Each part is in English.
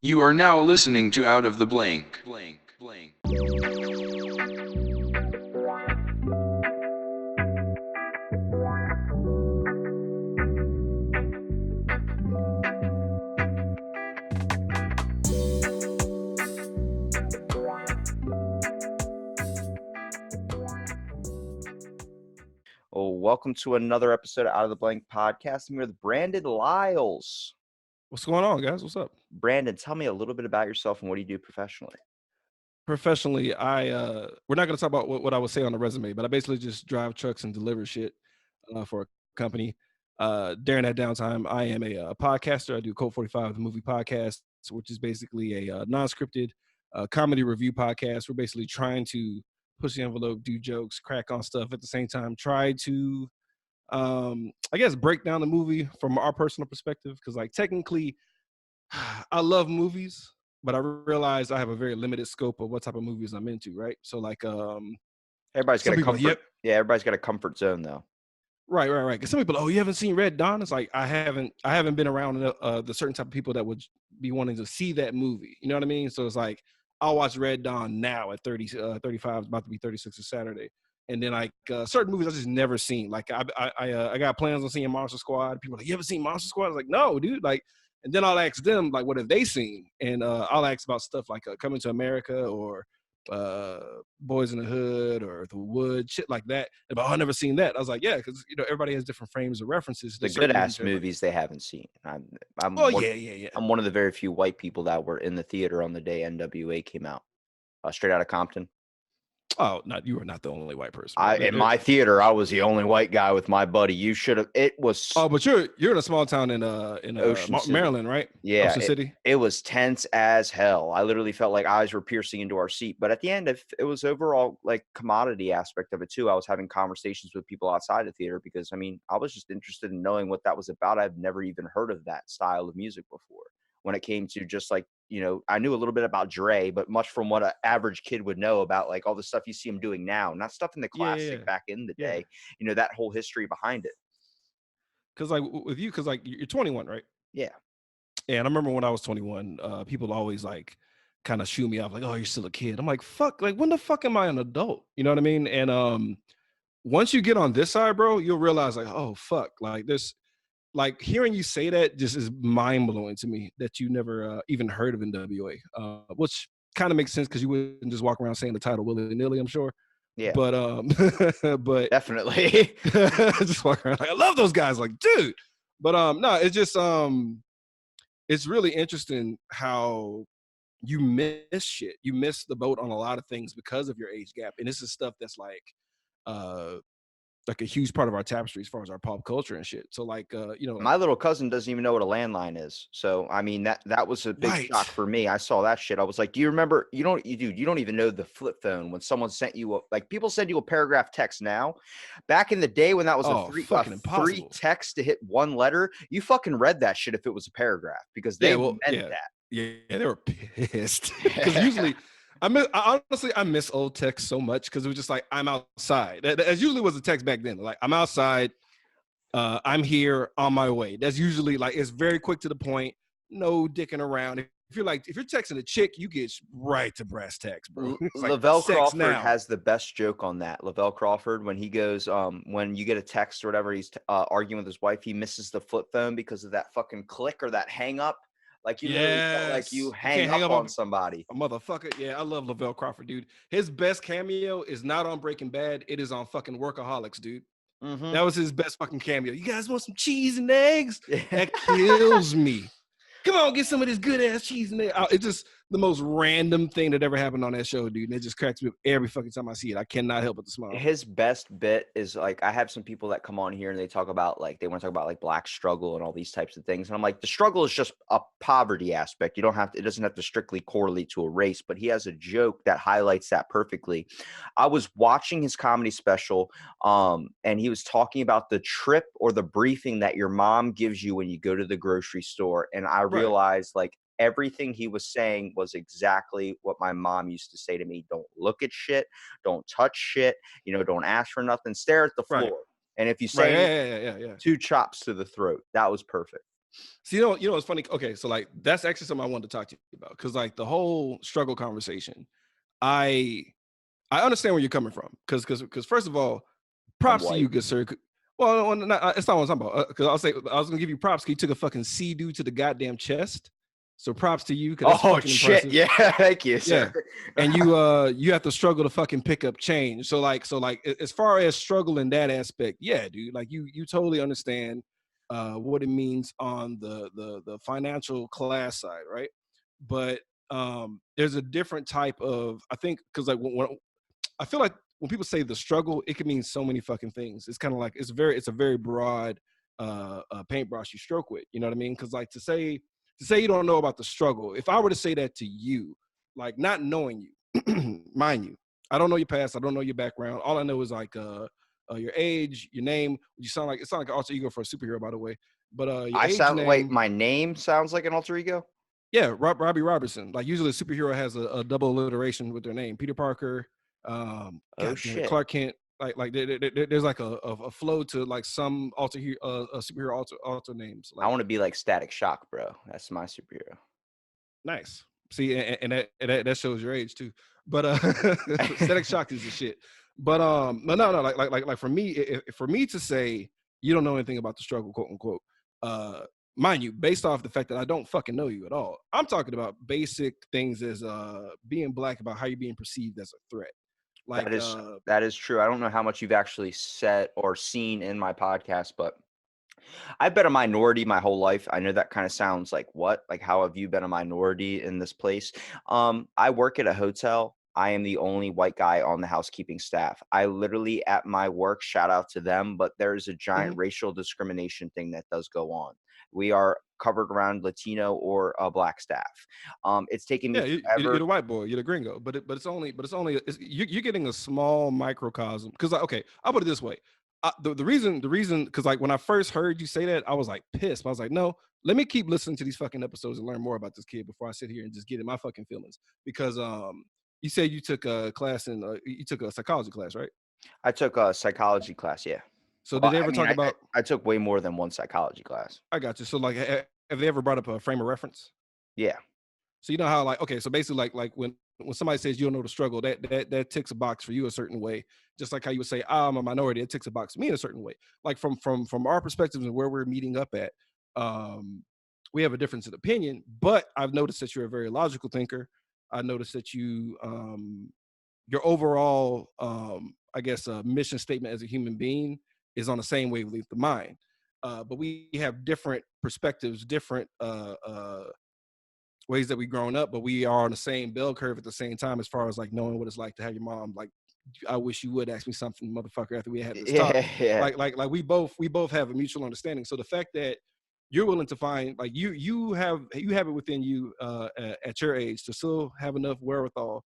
You are now listening to Out of the Blank. Oh, welcome to another episode of Out of the Blank podcast. I'm here with Brandon Lyles. What's going on, guys? What's up? Brandon, tell me a little bit about yourself and what do you do professionally? Professionally, we're not going to talk about what I would say on the resume, but I basically just drive trucks and deliver shit for a company. During that downtime, I am a podcaster. I do Code 45, the movie podcast, which is basically a non-scripted comedy review podcast. We're basically trying to push the envelope, do jokes, crack on stuff at the same time, try to, I guess, break down the movie from our personal perspective. Because, like, technically, I love movies, but I realize I have a very limited scope of what type of movies I'm into, right? So, like, Everybody's got some a people, comfort. Yeah, everybody's got a comfort zone though. right. Because some people, you haven't seen Red Dawn? It's like I haven't been around the certain type of people that would be wanting to see that movie. You know what I mean? So it's like I'll watch Red Dawn now at 35. It's about to be 36 this Saturday. And then like certain movies I just never seen. Like I got plans on seeing Monster Squad. People are like, you ever seen Monster Squad? I was like, no, dude. Like, and then I'll ask them like, what have they seen? And I'll ask about stuff like Coming to America or Boys in the Hood or The Wood, shit like that. But I've never seen that. I was like, yeah, because everybody has different frames of references. The good ass movies they haven't seen. I'm yeah. I'm one of the very few white people that were in the theater on the day NWA came out. Straight out of Compton. Oh, you are not the only white person. In my theater, I was the only white guy with my buddy. You should have. It was. Oh, but you're in a small town in Ocean City. Maryland, right? Yeah, Ocean City. It was tense as hell. I literally felt like eyes were piercing into our seat. But at the end, it was overall like commodity aspect of it too. I was having conversations with people outside the theater because I mean, I was just interested in knowing what that was about. I've never even heard of that style of music before. When it came to just like, I knew a little bit about Dre, but much from what an average kid would know about like all the stuff you see him doing now, not stuff in the classic back in the day, that whole history behind it. Cause like with you, cause like you're 21, right? Yeah. And I remember when I was 21, people always like kind of shoo me off like, oh, you're still a kid. I'm like, fuck, like when the fuck am I an adult? You know what I mean? And once you get on this side, bro, you'll realize like, oh fuck, like this. Like hearing you say that just is mind blowing to me that you never even heard of NWA, which kind of makes sense because you wouldn't just walk around saying the title willy nilly, I'm sure. Yeah, but but definitely just walk around like I love those guys, like dude. But no, it's just it's really interesting how you miss shit. You miss the boat on a lot of things because of your age gap, and this is stuff that's like a huge part of our tapestry as far as our pop culture and shit. So like my little cousin doesn't even know what a landline is. So I mean that was a big shock for me. I saw that shit. I was like, do you remember you don't even know the flip phone when someone sent you like people send you a paragraph text now. Back in the day when that was a three text to hit one letter, you fucking read that shit if it was a paragraph because they meant that. Yeah, they were pissed. Because usually I miss old text so much because it was just like I'm outside. That usually was the text back then. Like I'm outside, I'm here on my way. That's usually like it's very quick to the point, no dicking around. If you're texting a chick, you get right to brass tacks, bro. Lavelle Crawford has the best joke on that. Lavelle Crawford, when he goes, when you get a text or whatever, he's arguing with his wife, he misses the flip phone because of that fucking click or that hang up. Like you literally felt like you hang up on somebody. A motherfucker. Yeah, I love Lavelle Crawford, dude. His best cameo is not on Breaking Bad. It is on fucking Workaholics, dude. Mm-hmm. That was his best fucking cameo. You guys want some cheese and eggs? That kills me. Come on, get some of this good ass cheese and eggs. It's just the most random thing that ever happened on that show, dude. And it just cracks me up every fucking time I see it. I cannot help but to smile. His best bit is like, I have some people that come on here and they talk about like, they want to talk about like black struggle and all these types of things. And I'm like, the struggle is just a poverty aspect. You don't have to, it doesn't have to strictly correlate to a race, but he has a joke that highlights that perfectly. I was watching his comedy special and he was talking about the trip or the briefing that your mom gives you when you go to the grocery store. And I realized like, everything he was saying was exactly what my mom used to say to me. Don't look at shit. Don't touch shit. Don't ask for nothing. Stare at the floor. And if you say 2 chops to the throat, that was perfect. So you know, it's funny. Okay, so like that's actually something I wanted to talk to you about because like the whole struggle conversation, I I understand where you're coming from because first of all, I'm props to you, white. good sir. Well, it's not what I'm talking about. Because I'll say I was gonna give you props. 'Cause you took a fucking sea dude to the goddamn chest. So props to you because that's Oh fucking shit! impressive. Yeah, thank you, Yeah, sir. and you have to struggle to fucking pick up change. As far as struggle in that aspect, yeah, dude, like you totally understand what it means on the financial class side, right? But there's a different type of I think because like when I feel like when people say the struggle, it can mean so many fucking things. It's kind of like it's a very broad paintbrush you stroke with. You know what I mean? Because like to say you don't know about the struggle, if I were to say that to you, like not knowing you, mind you, I don't know your past, I don't know your background. All I know is like your age, your name. You sound like it sounds like an alter ego for a superhero, by the way. But your I age, sound wait. name, My name sounds like an alter ego. yeah, Robbie Robertson. Like usually a superhero has a double alliteration with their name. Peter Parker, Oh God damn it, shit! Clark Kent. There's like a flow to like some superhero alter names. I Like want to be like Static Shock, bro. That's my superhero. nice. See, that shows your age too. But Static Shock is the shit. But no, like for me to say you don't know anything about the struggle, quote unquote. Mind you, based off the fact that I don't fucking know you at all. I'm talking about basic things as being black, about how you're being perceived as a threat. That Like is that is true. I don't know how much you've actually said or seen in my podcast, but I've been a minority my whole life. I know that kind of sounds like what? Like how have you been a minority in this place? I work at a hotel. I am the only white guy on the housekeeping staff. I literally at my work, shout out to them, but there's a giant mhm. racial discrimination thing that does go on. We are covered around Latino or black staff. It's taken me Yeah, you're forever. the white boy, you're the gringo, you're getting a small microcosm. Because okay, I'll put it this way: the reason, because like when I first heard you say that, I was like pissed. I was like, no, let me keep listening to these fucking episodes and learn more about this kid before I sit here and just get in my fucking feelings. Because you said you took a class you took a psychology class, right? I took a psychology class. Yeah. So did Well, they I ever mean, talk about? I took way more than one psychology class. I got you. So like, have they ever brought up a frame of reference? Yeah. So you know how like okay, so basically like when somebody says you don't know the struggle, that ticks a box for you a certain way. Just like how you would say I'm a minority, it ticks a box for me in a certain way. Like from our perspectives and where we're meeting up at, um, we have a difference in opinion. But I've noticed that you're a very logical thinker. I noticed that your overall I guess mission statement as a human being is on the same wavelength of mine. But we have different perspectives, different ways that we've grown up, but we are on the same bell curve at the same time as far as like knowing what it's like to have your mom like I wish you would ask me something, motherfucker, after we had this talk. Yeah. Yeah. Like we both have a mutual understanding. So the fact that you're willing to find like you have it within you at your age to still have enough wherewithal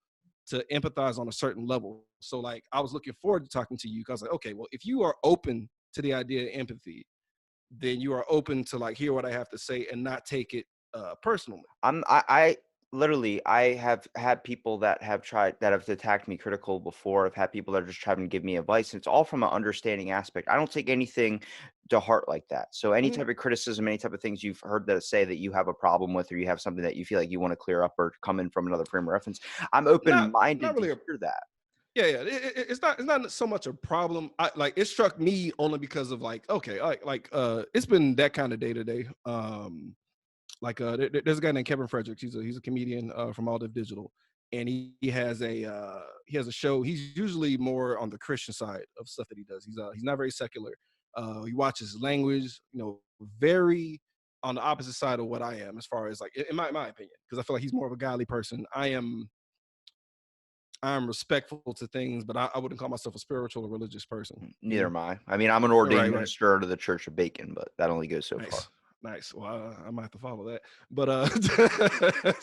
to empathize on a certain level. So like I was looking forward to talking to you because like, okay, well, if you are open to the idea of empathy, then you are open to like hear what I have to say and not take it personally. I literally I have had people that have tried that have attacked me critical before. I've had people that are just trying to give me advice. And it's all from an understanding aspect. I don't take anything to heart like that. So any Mhm. type of criticism, any type of things you've heard that say that you have a problem with, or you have something that you feel like you want to clear up or come in from another frame of reference, I'm open Not minded to really a hear that. yeah. It's not so much a problem. I like it struck me only because of like okay, it's been that kind of day to day. There's a guy named Kevin Fredericks. He's a comedian from All Div Digital, and he has a show. He's usually more on the Christian side of stuff that he does. He's not very secular. He watches language, you know, very on the opposite side of what I am as far as like in my opinion, because I feel like he's more of a godly person. I'm respectful to things, but I wouldn't call myself a spiritual or religious person. You Neither know? am I. I mean, I'm an ordained Right. minister under the Church of Bacon, but that only goes so far. Nice. Nice. Well, I might have to follow that, but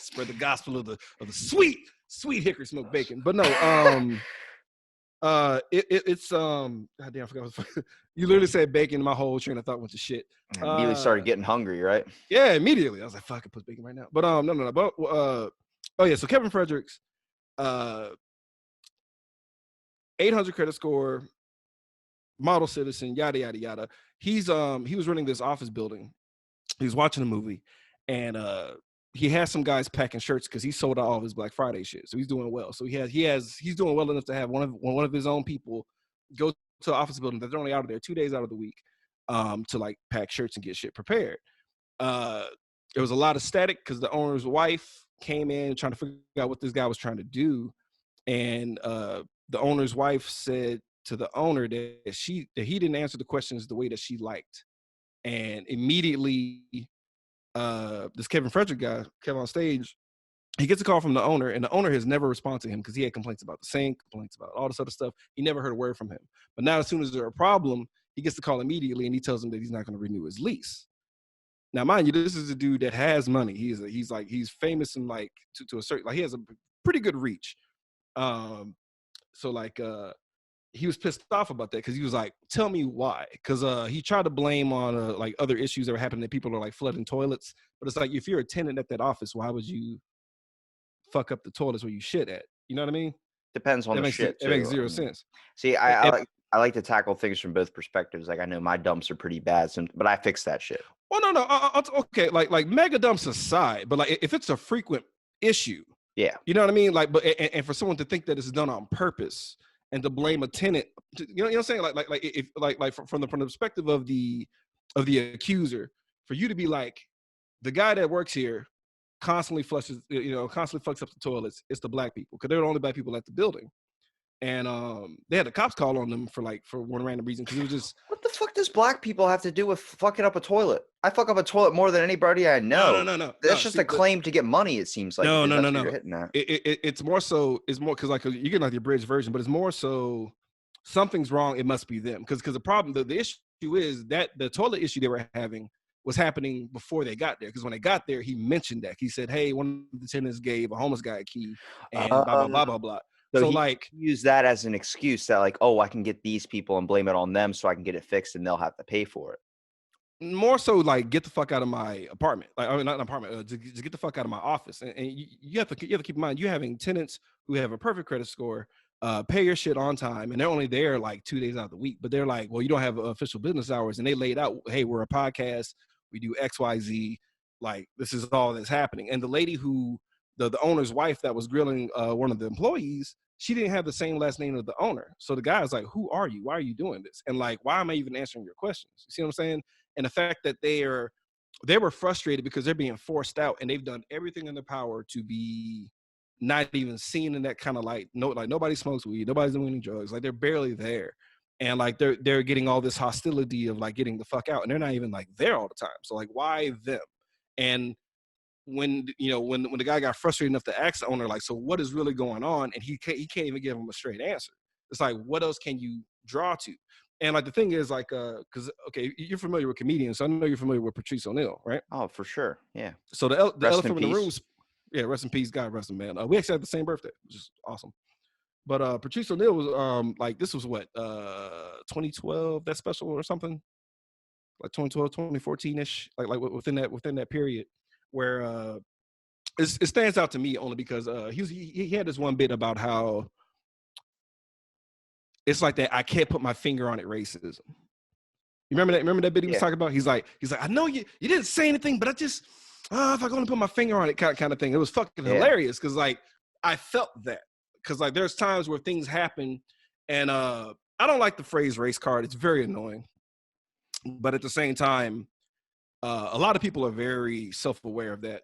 spread the gospel of the sweet hickory smoked bacon. But no, it's God damn, I forgot. You literally said bacon. My whole train of thought went to shit. I immediately started getting hungry, right? Yeah, immediately I was like, fuck, I can put bacon right now. But no. But oh yeah, so Kevin Fredericks, uh, 800 credit score, model citizen, yada yada yada. He was running this office building he was watching a movie, and he has some guys packing shirts because he sold out all of his Black Friday shit. So he's doing well. So he's doing well enough to have one of his own people go to the office building that they're only out of there 2 days out of the week, to like pack shirts and get shit prepared. There was a lot of static because the owner's wife came in trying to figure out what this guy was trying to do, and the owner's wife said to the owner that he didn't answer the questions the way that she liked, and immediately this Kevin Frederick guy came on stage. He gets a call from the owner, and the owner has never responded to him because he had complaints about the sink, complaints about all this other stuff. He never heard a word from him. But now, as soon as there's a problem, he gets the call immediately, and he tells him that he's not going to renew his lease. Now, mind you, this is a dude that has money. He's famous and like to a certain, like he has a pretty good reach. So like he was pissed off about that because he was like, "Tell me why?" Because he tried to blame on like other issues that were happening. That people are like flooding toilets, but it's like if you're a tenant at that office, why would you fuck up the toilets where you shit at? You know what I mean? Depends on the shit It makes too. zero sense. See, I like to tackle things from both perspectives. Like I know my dumps are pretty bad, but I fix that shit. Well, no, okay. Like mega dumps aside, but like if it's a frequent issue, yeah, you know what I mean. Like, but and for someone to think that it's done on purpose and to blame a tenant, you know what I'm saying? Like if from the perspective of the accuser, for you to be like the guy that works here constantly constantly fucks up the toilets. It's the black people because they're the only black people at the building. And they had the cops call on them for one random reason because it was just what the fuck does black people have to do with fucking up a toilet? I fuck up a toilet more than anybody I know. No. That's just a claim to get money. It seems like no. You're hitting that. It's more because like you're getting like the abridged version, but it's more so something's wrong. It must be them because the problem the issue is that the toilet issue they were having was happening before they got there. Because when they got there, he mentioned that he said, "Hey, one of the tenants gave a homeless guy a key and blah blah blah blah blah." So he like use that as an excuse that like, oh, I can get these people and blame it on them so I can get it fixed and they'll have to pay for it. More so like get the fuck out of my apartment. Like I mean not an apartment, just get the fuck out of my office. And you have to keep in mind you're having tenants who have a perfect credit score, pay your shit on time, and they're only there like 2 days out of the week. But they're like, well, you don't have official business hours, and they laid out, hey, we're a podcast, we do XYZ, like this is all that's happening. And the lady who the owner's wife that was grilling one of the employees, she didn't have the same last name of the owner. So the guy was like, who are you? Why are you doing this? And like, why am I even answering your questions? You see what I'm saying? And the fact that they were frustrated because they're being forced out and they've done everything in their power to be not even seen in that kind of light. No, like nobody smokes weed, nobody's doing any drugs. Like they're barely there. And like they're getting all this hostility of like getting the fuck out, and they're not even like there all the time. So like, why them? And when the guy got frustrated enough to ask the owner, like, so what is really going on? And he can't even give him a straight answer. It's like, what else can you draw to? And like the thing is like, because okay, you're familiar with comedians, so I know you're familiar with Patrice O'Neal, right? Oh, for sure, yeah. So the elephant in the room, yeah, rest in peace, God rest him, man. We actually had the same birthday, which is awesome. But Patrice O'Neal was like, this was what 2012, that special or something, like 2012, 2014ish, like within that period where it stands out to me only because he had this one bit about how it's like that I can't put my finger on it racism. You remember that bit he was talking about? He's like, I know you didn't say anything, but I just if I go and put my finger on it kind of thing. It was fucking hilarious because like I felt that because like there's times where things happen and I don't like the phrase race card. It's very annoying, but at the same time, a lot of people are very self-aware of that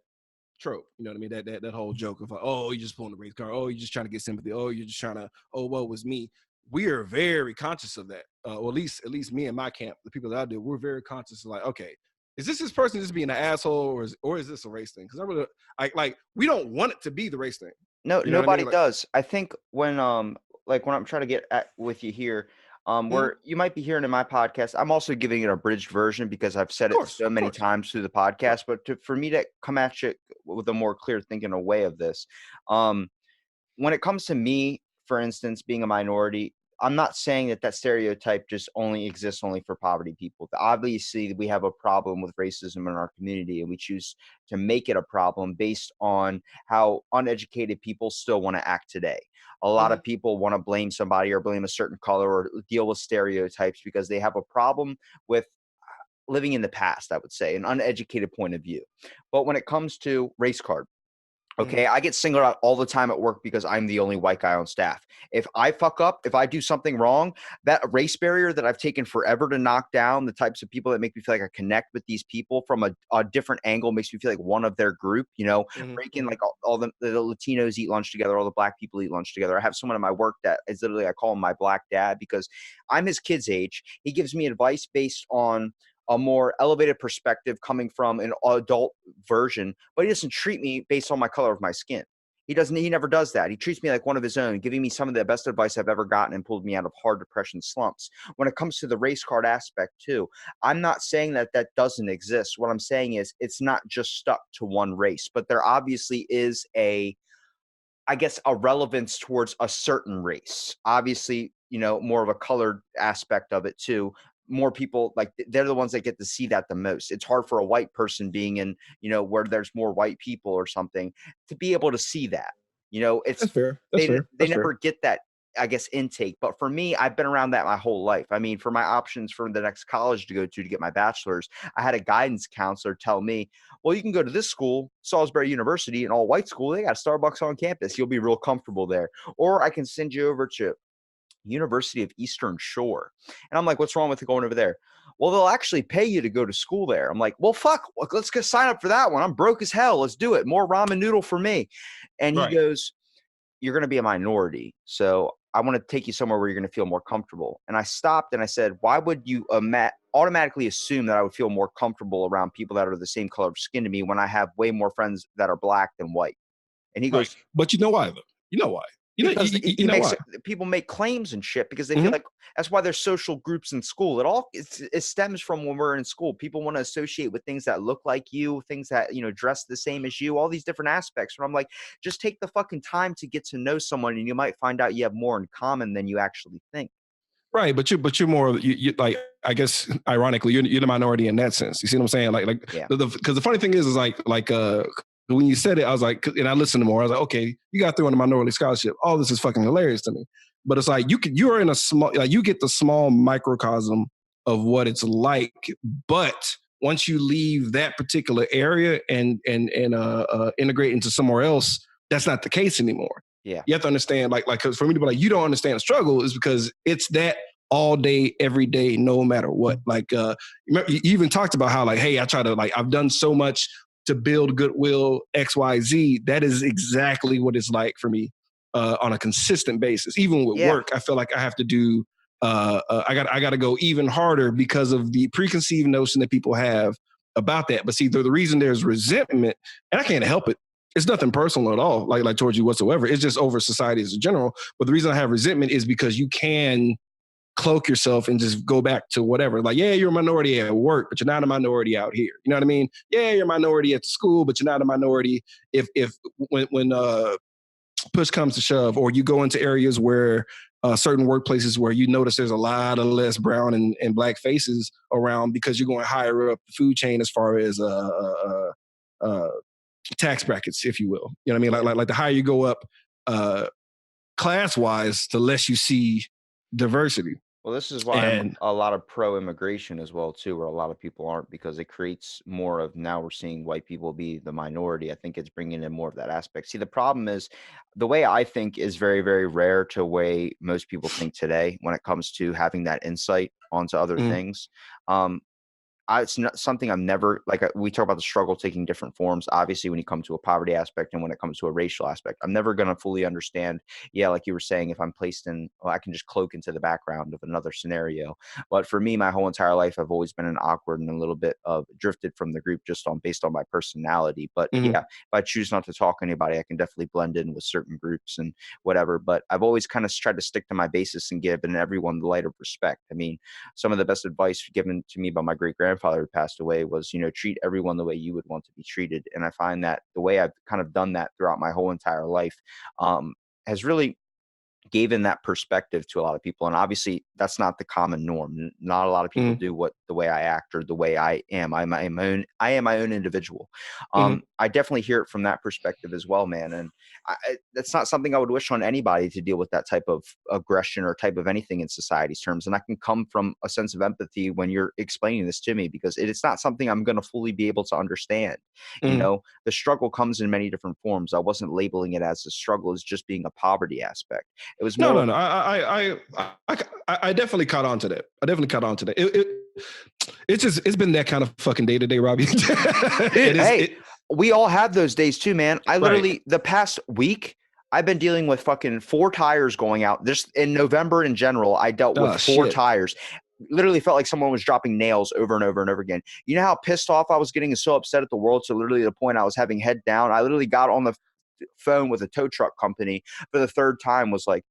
trope. You know what I mean? That whole joke of like, oh, you're just pulling the race card. Oh, you're just trying to get sympathy. Oh, you're just trying to. Oh, well, it was me. We are very conscious of that. Or at least me and my camp, the people that I do, we're very conscious of like, okay, is this person just being an asshole, or is this a race thing? Because I really like we don't want it to be the race thing. No, you know nobody does. I think when I'm trying to get at with you here, where you might be hearing in my podcast, I'm also giving it a abridged version because I've said it so many times through the podcast. But for me to come at you with a more clear thinking way of this, when it comes to me, for instance, being a minority, I'm not saying that stereotype just only exists only for poverty people. Obviously, we have a problem with racism in our community, and we choose to make it a problem based on how uneducated people still want to act today. A lot of people want to blame somebody or blame a certain color or deal with stereotypes because they have a problem with living in the past, I would say, an uneducated point of view. But when it comes to race card, okay, I get singled out all the time at work because I'm the only white guy on staff. If I fuck up, if I do something wrong, that race barrier that I've taken forever to knock down, the types of people that make me feel like I connect with these people from a different angle, makes me feel like one of their group, breaking like all the Latinos eat lunch together, all the black people eat lunch together. I have someone in my work that is literally, I call him my black dad because I'm his kid's age. He gives me advice based on a more elevated perspective coming from an adult version, but he doesn't treat me based on my color of my skin. He never does that. He treats me like one of his own, giving me some of the best advice I've ever gotten and pulled me out of hard depression slumps. When it comes to the race card aspect too, I'm not saying that that doesn't exist. What I'm saying is it's not just stuck to one race, but there obviously is a relevance towards a certain race. Obviously, more of a colored aspect of it too. More people, like, they're the ones that get to see that the most. It's hard for a white person being in, where there's more white people or something, to be able to see that. It's That's fair. they That's fair. never get that, I guess, intake. But for me, I've been around that my whole life. I mean, for my options for the next college to go to get my bachelor's, I had a guidance counselor tell me, well, you can go to this school, Salisbury University, an all-white school. They got Starbucks on campus. You'll be real comfortable there. Or I can send you over to University of Eastern Shore. And I'm like, what's wrong with going over there? Well, they'll actually pay you to go to school there. I'm like, well, fuck, let's go sign up for that one. I'm broke as hell. Let's do it. More ramen noodle for me. And he goes, you're going to be a minority. So I want to take you somewhere where you're going to feel more comfortable. And I stopped and I said, why would you automatically assume that I would feel more comfortable around people that are the same color of skin to me when I have way more friends that are black than white? And he goes, but you know why, though? You know why? because You know why? people make claims and shit because they feel like that's why there's social groups in school. It stems from when we're in school. People want to associate with things that look like you, things that, dress the same as you, all these different aspects. And I'm like, just take the fucking time to get to know someone and you might find out you have more in common than you actually think. Right, but you're more you like, I guess ironically you're the minority in that sense. You see what I'm saying? Yeah. Because the funny thing is when you said it, I was like, and I listened to more. I was like, okay, you got through on the minority scholarship. All this is fucking hilarious to me. But it's like you're in a small, like, you get the small microcosm of what it's like. But once you leave that particular area and integrate into somewhere else, that's not the case anymore. Yeah. You have to understand, because for me to be like, you don't understand the struggle, is because it's that all day, every day, no matter what. You even talked about how, like, hey, I try to, like, I've done so much to build goodwill, XYZ. That is exactly what it's like for me on a consistent basis. Even with work, I feel like I have to do, I got to go even harder because of the preconceived notion that people have about that. But see, the reason there's resentment, and I can't help it, it's nothing personal at all, like towards you whatsoever. It's just over society as a general. But the reason I have resentment is because you can cloak yourself and just go back to whatever. Like, yeah, you're a minority at work, but you're not a minority out here. You know what I mean? Yeah, you're a minority at the school, but you're not a minority when push comes to shove, or you go into areas where certain workplaces where you notice there's a lot of less brown and black faces around because you're going higher up the food chain as far as tax brackets, if you will. You know what I mean? Like the higher you go up class wise, the less you see diversity. Well, this is why I'm a lot of pro-immigration as well, too, where a lot of people aren't, because it creates more of, now we're seeing white people be the minority. I think it's bringing in more of that aspect. See, the problem is the way I think is very, very rare to the way most people think today when it comes to having that insight onto other things. It's not something I'm never, like, we talk about the struggle taking different forms. Obviously, when you come to a poverty aspect and when it comes to a racial aspect, I'm never going to fully understand. Yeah, like you were saying, if I'm placed in, well, I can just cloak into the background of another scenario. But for me, my whole entire life, I've always been an awkward and a little bit of drifted from the group just based on my personality. But yeah, if I choose not to talk to anybody, I can definitely blend in with certain groups and whatever. But I've always kind of tried to stick to my basis and give everyone the light of respect. I mean, some of the best advice given to me by my great grandfather who passed away was, treat everyone the way you would want to be treated. And I find that the way I've kind of done that throughout my whole entire life has really gave in that perspective to a lot of people. And obviously that's not the common norm. Not a lot of people do the way I act or the way I am. I am my own individual. I definitely hear it from that perspective as well, man. And that's not something I would wish on anybody, to deal with that type of aggression or type of anything in society's terms. And I can come from a sense of empathy when you're explaining this to me, because it's not something I'm going to fully be able to understand. You know, the struggle comes in many different forms. I wasn't labeling it as a struggle as just being a poverty aspect. It was more. No. I definitely caught on to that. It's been that kind of fucking day to day, Robbie. We all have those days too, man. I literally, the past week, I've been dealing with fucking 4 tires going out. Just in November in general, I dealt with 4 tires. Literally felt like someone was dropping nails over and over and over again. You know how pissed off I was getting and so upset at the world, to literally the point I was having head down. I literally got on the phone with a tow truck company for the 3rd time, was like,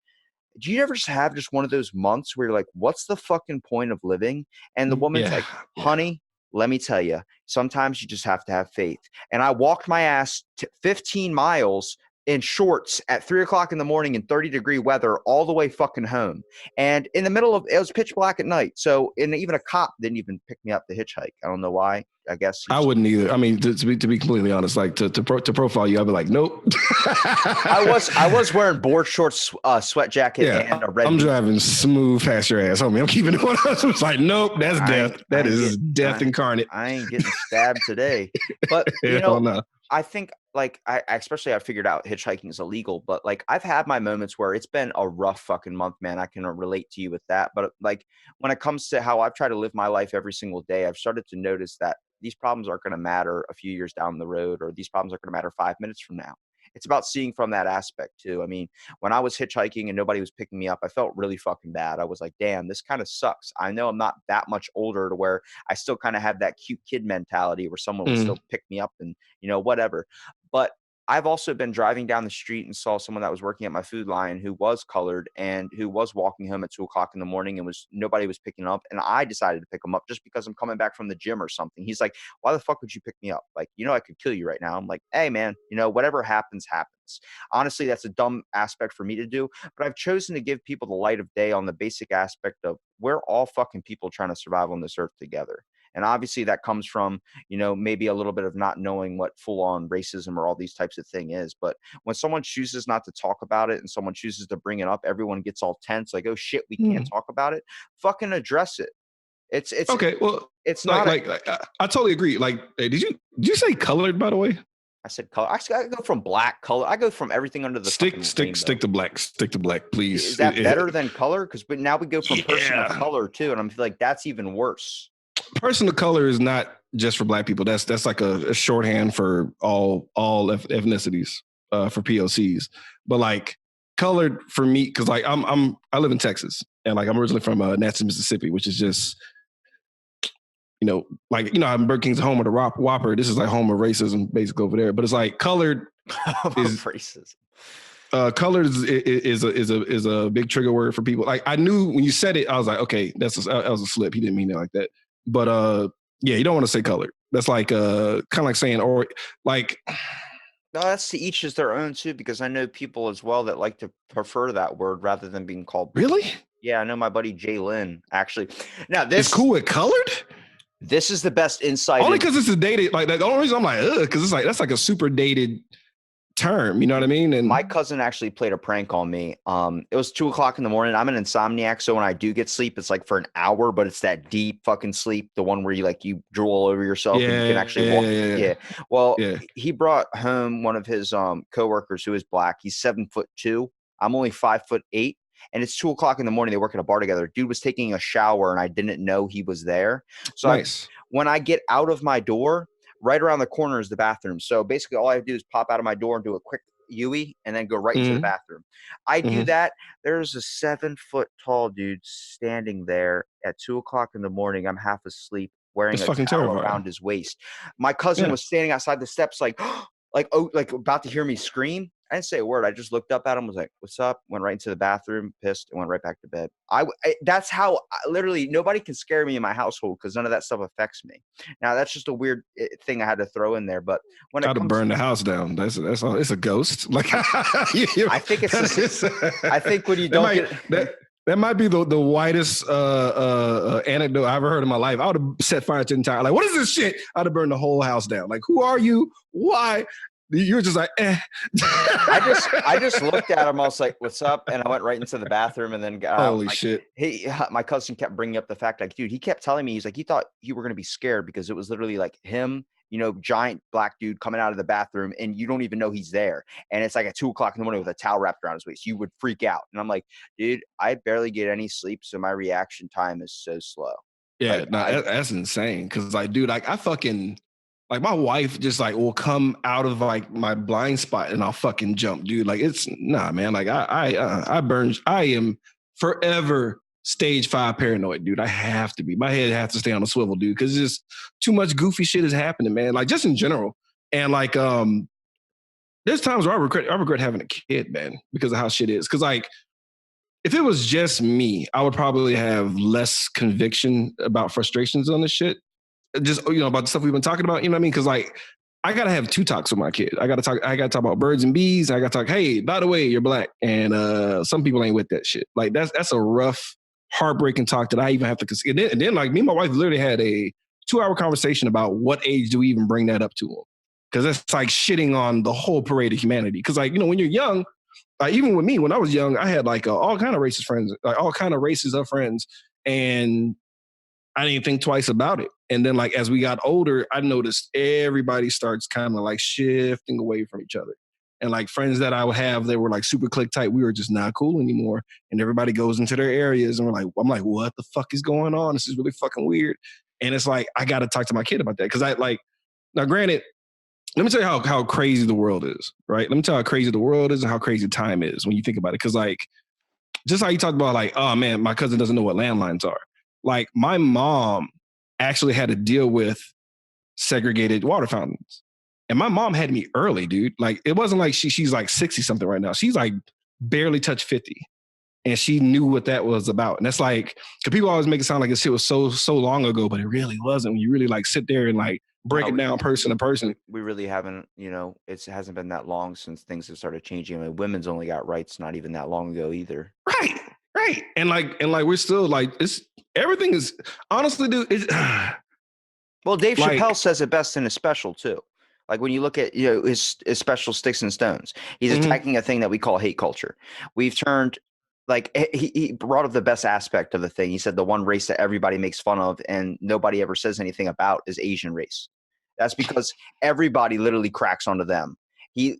do you ever have just one of those months where you're like, what's the fucking point of living? And the woman's like, honey, let me tell you, sometimes you just have to have faith. And I walked my ass 15 miles in shorts at 3 o'clock in the morning in 30-degree weather all the way fucking home. And in the middle of, it was pitch black at night. So, and even a cop didn't even pick me up to hitchhike. I don't know why. I guess I wouldn't either. I mean, to be completely honest, like to profile you, I'd be like, nope. I was wearing board shorts, sweat jacket, and a red. I'm driving smooth past your ass, homie. I'm keeping it 100. It's like, nope, that's death. That is death incarnate. I ain't getting stabbed today. But you know, I think like I figured out hitchhiking is illegal, but like I've had my moments where it's been a rough fucking month, man. I can relate to you with that. But like when it comes to how I've tried to live my life every single day, I've started to notice that these problems aren't going to matter a few years down the road, or these problems aren't going to matter 5 minutes from now. It's about seeing from that aspect too. I mean, when I was hitchhiking and nobody was picking me up, I felt really fucking bad. I was like, damn, this kind of sucks. I know I'm not that much older to where I still kind of have that cute kid mentality where someone will still pick me up and, you know, whatever. But I've also been driving down the street and saw someone that was working at my Food Lion who was colored and who was walking home at 2 o'clock in the morning, and nobody was picking him up. And I decided to pick him up just because I'm coming back from the gym or something. He's like, why the fuck would you pick me up? Like, you know, I could kill you right now. I'm like, hey man, you know, whatever happens, happens. Honestly, that's a dumb aspect for me to do, but I've chosen to give people the light of day on the basic aspect of we're all fucking people trying to survive on this earth together. And obviously that comes from, you know, maybe a little bit of not knowing what full on racism or all these types of thing is. But when someone chooses not to talk about it and someone chooses to bring it up, everyone gets all tense, like, oh shit, we can't talk about it. Fucking address it. It's okay. Well, it's like, not I totally agree. Like, hey, did you say colored, by the way? I said color. I go from black color. I go from everything under the stick to black. Stick to black, please. Is that better than color? Because now we go from person of color too, and I'm like, that's even worse. Person of color is not just for black people. That's like a shorthand for all ethnicities, for POCs. But like colored for me, because like I live in Texas, and like I'm originally from Natchez, Mississippi, which is just, you know, like, you know, Burger King's home of the Whopper. This is like home of racism basically over there. But it's like colored is racism. Colored is a big trigger word for people. Like I knew when you said it, I was like, okay, that was a slip. He didn't mean it like that. But yeah, you don't want to say colored. That's like kind of like saying, or like. No, that's to each is their own too, because I know people as well that like to prefer that word rather than being called. Really? Yeah, I know my buddy Jay Lynn actually. Now this is cool with colored. This is the best insight. Only because it's a dated, like the only reason I'm like, because it's like that's like a super dated term, you know what I mean? And my cousin actually played a prank on me. It was 2 o'clock in the morning. I'm an insomniac, so when I do get sleep, it's like for an hour, but it's that deep fucking sleep, the one where you drool all over yourself and you can actually walk. Yeah. Well, he brought home one of his coworkers who is black. He's 7'2". I'm only 5'8". And it's 2 o'clock in the morning. They work at a bar together. Dude was taking a shower and I didn't know he was there. So nice. When I get out of my door, right around the corner is the bathroom. So basically all I have to do is pop out of my door and do a quick Yui and then go right into the bathroom. I do that. There's a 7-foot tall dude standing there at 2 o'clock in the morning. I'm half asleep wearing a towel around his waist. My cousin was standing outside the steps like about to hear me scream. I didn't say a word. I just looked up at him, was like, "What's up?" Went right into the bathroom, pissed, and went right back to bed. That's how literally nobody can scare me in my household because none of that stuff affects me. Now that's just a weird thing I had to throw in there, but when Try it to comes, burn the house down. That's all. It's a ghost. Like I think it's. I think when you don't get. That might be the whitest anecdote I ever heard in my life. I would have set fire to the entire. Like, what is this shit? I'd have burned the whole house down. Like, who are you? Why? You're just like, eh. I just looked at him. I was like, "What's up?" And I went right into the bathroom and then got out. Holy shit! My cousin kept bringing up the fact, like, dude, he kept telling me, he's like, he thought you were gonna be scared because it was literally like him, giant black dude coming out of the bathroom, and you don't even know he's there. And it's like at 2:00 in the morning with a towel wrapped around his waist. You would freak out. And I'm like, dude, I barely get any sleep, so my reaction time is so slow. Yeah, that's insane. Cause like, dude, like I fucking. Like my wife just like will come out of like my blind spot and I'll fucking jump, dude. Like it's nah, man. Like I am forever stage 5 paranoid, dude. I have to be. My head has to stay on a swivel, dude, because just too much goofy shit is happening, man. Like just in general. And like there's times where I regret having a kid, man, because of how shit is. Cause like if it was just me, I would probably have less conviction about frustrations on this shit. Just about the stuff we've been talking about, you know what I mean? Because like I gotta have 2 talks with my kid. I gotta talk about birds and bees. I gotta talk, hey, by the way, you're black, and some people ain't with that shit. Like that's a rough, heartbreaking talk that I even have to consider. And then like me and my wife literally had a 2-hour conversation about what age do we even bring that up to them? Because that's like shitting on the whole parade of humanity. Because like when you're young, even with me when I was young, I had like all kind of racist friends, like all kind of races of friends, and I didn't think twice about it. And then like, as we got older, I noticed everybody starts kind of like shifting away from each other. And like friends that I would have, they were like super click tight. We were just not cool anymore. And everybody goes into their areas and I'm like, what the fuck is going on? This is really fucking weird. And it's like, I got to talk to my kid about that. Cause now granted, let me tell you how crazy the world is, right? Let me tell you how crazy the world is and how crazy time is when you think about it. Cause like, just how you talked about like, oh man, my cousin doesn't know what landlines are. Like my mom actually had to deal with segregated water fountains. And my mom had me early, dude. Like it wasn't like she's like 60 something right now. She's like barely touched 50. And she knew what that was about. And that's like, because people always make it sound like this shit was so long ago, but it really wasn't. When you really like sit there and like break it down person to person. We really haven't, it hasn't been that long since things have started changing. I mean, women's only got rights not even that long ago either. Right. And we're still like, everything is honestly, dude. Well, Dave Chappelle says it best in his special too. Like when you look at his special Sticks and Stones, he's attacking a thing that we call hate culture. We've turned like he brought up the best aspect of the thing. He said the one race that everybody makes fun of and nobody ever says anything about is Asian race. That's because everybody literally cracks onto them. He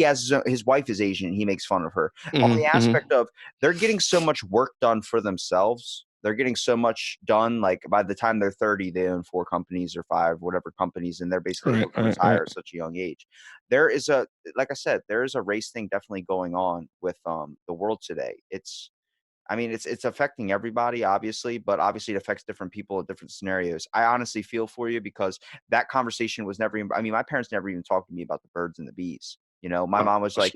has his wife is Asian and he makes fun of her. On the aspect of they're getting so much work done for themselves. They're getting so much done. Like by the time they're 30, they own 4 companies or 5, whatever companies, and they're basically able to retire at such a young age. There is like I said, there is a race thing definitely going on with the world today. It's affecting everybody, obviously, but obviously it affects different people at different scenarios. I honestly feel for you because that conversation was never even, my parents never even talked to me about the birds and the bees. My mom was like,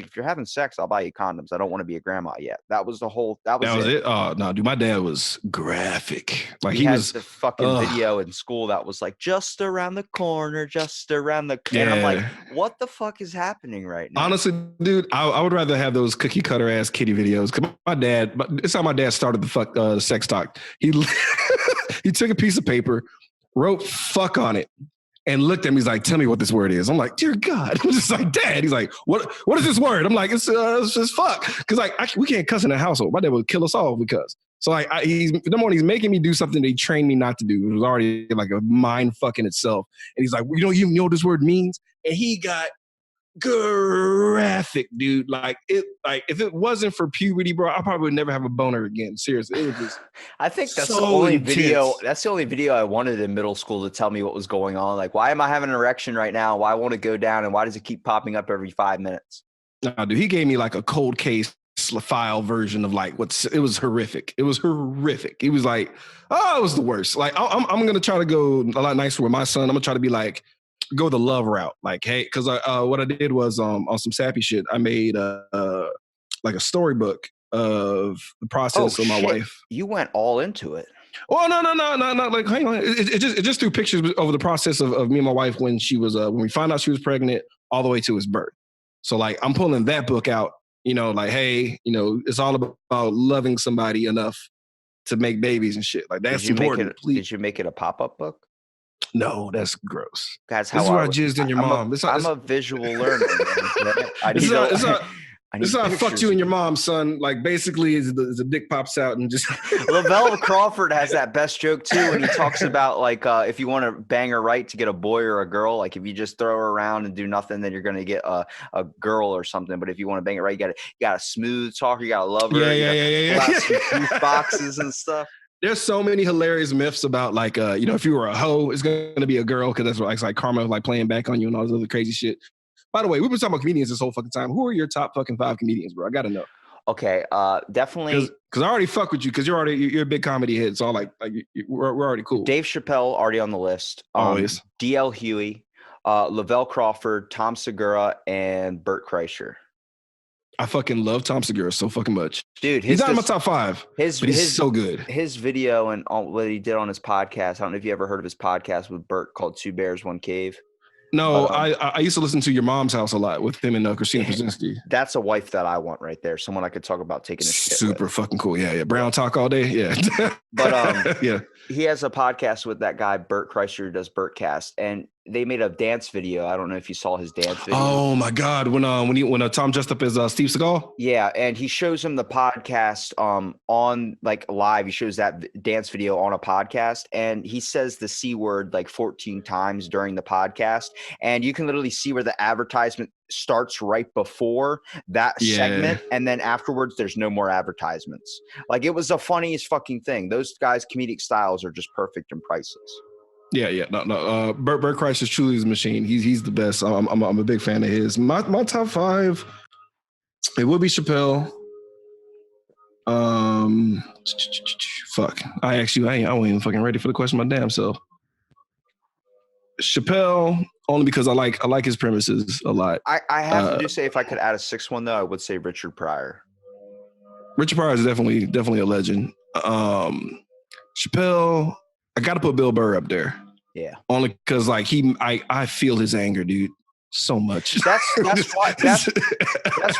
if you're having sex, I'll buy you condoms. I don't want to be a grandma yet. That was it. Oh no, dude, my dad was graphic. Like he was the fucking video in school that was like just around the corner, and I'm like, what the fuck is happening right now? Honestly, dude, I would rather have those cookie cutter ass kitty videos. Cause it's how my dad started the sex talk. He took a piece of paper, wrote "fuck" on it, and looked at me. He's like, "Tell me what this word is." I'm like, "Dear God!" I'm just like, "Dad." He's like, "What is this word?" I'm like, "It's just fuck." Because like we can't cuss in the household. My dad would kill us all if we cuss. So like he's making me do something that he trained me not to do. It was already like a mind fuck in itself. And he's like, "You don't even know what this word means?" And he got graphic, dude. Like if it wasn't for puberty, bro, I probably would never have a boner again. Seriously, it was just. I think that's so the only intense. video. That's the only video I wanted in middle school to tell me what was going on. Like, why am I having an erection right now? Why won't it go down? And why does it keep popping up every 5 minutes? Nah, dude, he gave me like a cold case file version of like it was horrific. It was horrific. He was like, "Oh, it was the worst." Like I'm gonna try to go a lot nicer with my son. I'm gonna try to be like, go the love route. Like, hey, because what I did was on some sappy shit, I made like a storybook of the process of my shit. wife. You went all into it. Well, no. Like, hang on. It just threw pictures over the process of me and my wife when she was when we found out she was pregnant, all the way to his birth. So like, I'm pulling that book out. You know, like, hey, you know, it's all about loving somebody enough to make babies and shit. Like, that's important. Did you make it a pop-up book? No, that's gross. That's how this is where I jizzed in your mom. I'm a visual learner. Man. This is how I fucked you and your mom, son. Like, basically, the dick pops out and just. Lavelle Crawford has that best joke too when he talks about like if you want to bang her right to get a boy or a girl, like if you just throw her around and do nothing, then you're gonna get a girl or something. But if you want to bang it right, you got a smooth talker, you got to love her. Yeah. Some juice boxes and stuff. There's so many hilarious myths about like you know, if you were a hoe, it's gonna be a girl because that's what it's like karma like playing back on you and all this other crazy shit. By the way, we've been talking about comedians this whole fucking time. Who are your top fucking 5 comedians, bro? I gotta know. Okay, definitely. Because I already fuck with you because you're a big comedy head. So we're already cool. Dave Chappelle already on the list. Always. D.L. Huey, Lavelle Crawford, Tom Segura, and Bert Kreischer. I fucking love Tom Segura so fucking much. Dude, he's not in my top 5, but he's so good. His video and all what he did on his podcast. I don't know if you ever heard of his podcast with Bert called 2 Bears, 1 Cave. No, I used to listen to Your Mom's House a lot with him and Christina Krasinski. That's a wife that I want right there. Someone I could talk about taking a shit super with. Fucking cool. Yeah. Brown talk all day. Yeah. But yeah. He has a podcast with that guy, Bert Kreischer, who does Bertcast, and they made a dance video. I don't know if you saw his dance video. Oh my God. When Tom dressed up as Steve Seagal. Yeah. And he shows him the podcast on like live. He shows that dance video on a podcast and he says the C word like 14 times during the podcast. And you can literally see where the advertisement starts right before that segment. And then afterwards, there's no more advertisements. Like, it was the funniest fucking thing. Those guys' comedic styles are just perfect and priceless. Yeah. No. Bert Kreischer truly is a machine. He's the best. I'm a big fan of his. My top 5, it would be Chappelle. Fuck. I wasn't even fucking ready for the question my damn self. Chappelle, only because I like his premises a lot. I have to just say, if I could add a 6th one though, I would say Richard Pryor. Richard Pryor is definitely a legend. Chappelle, I got to put Bill Burr up there. Yeah. Only because like I feel his anger, dude, so much. That's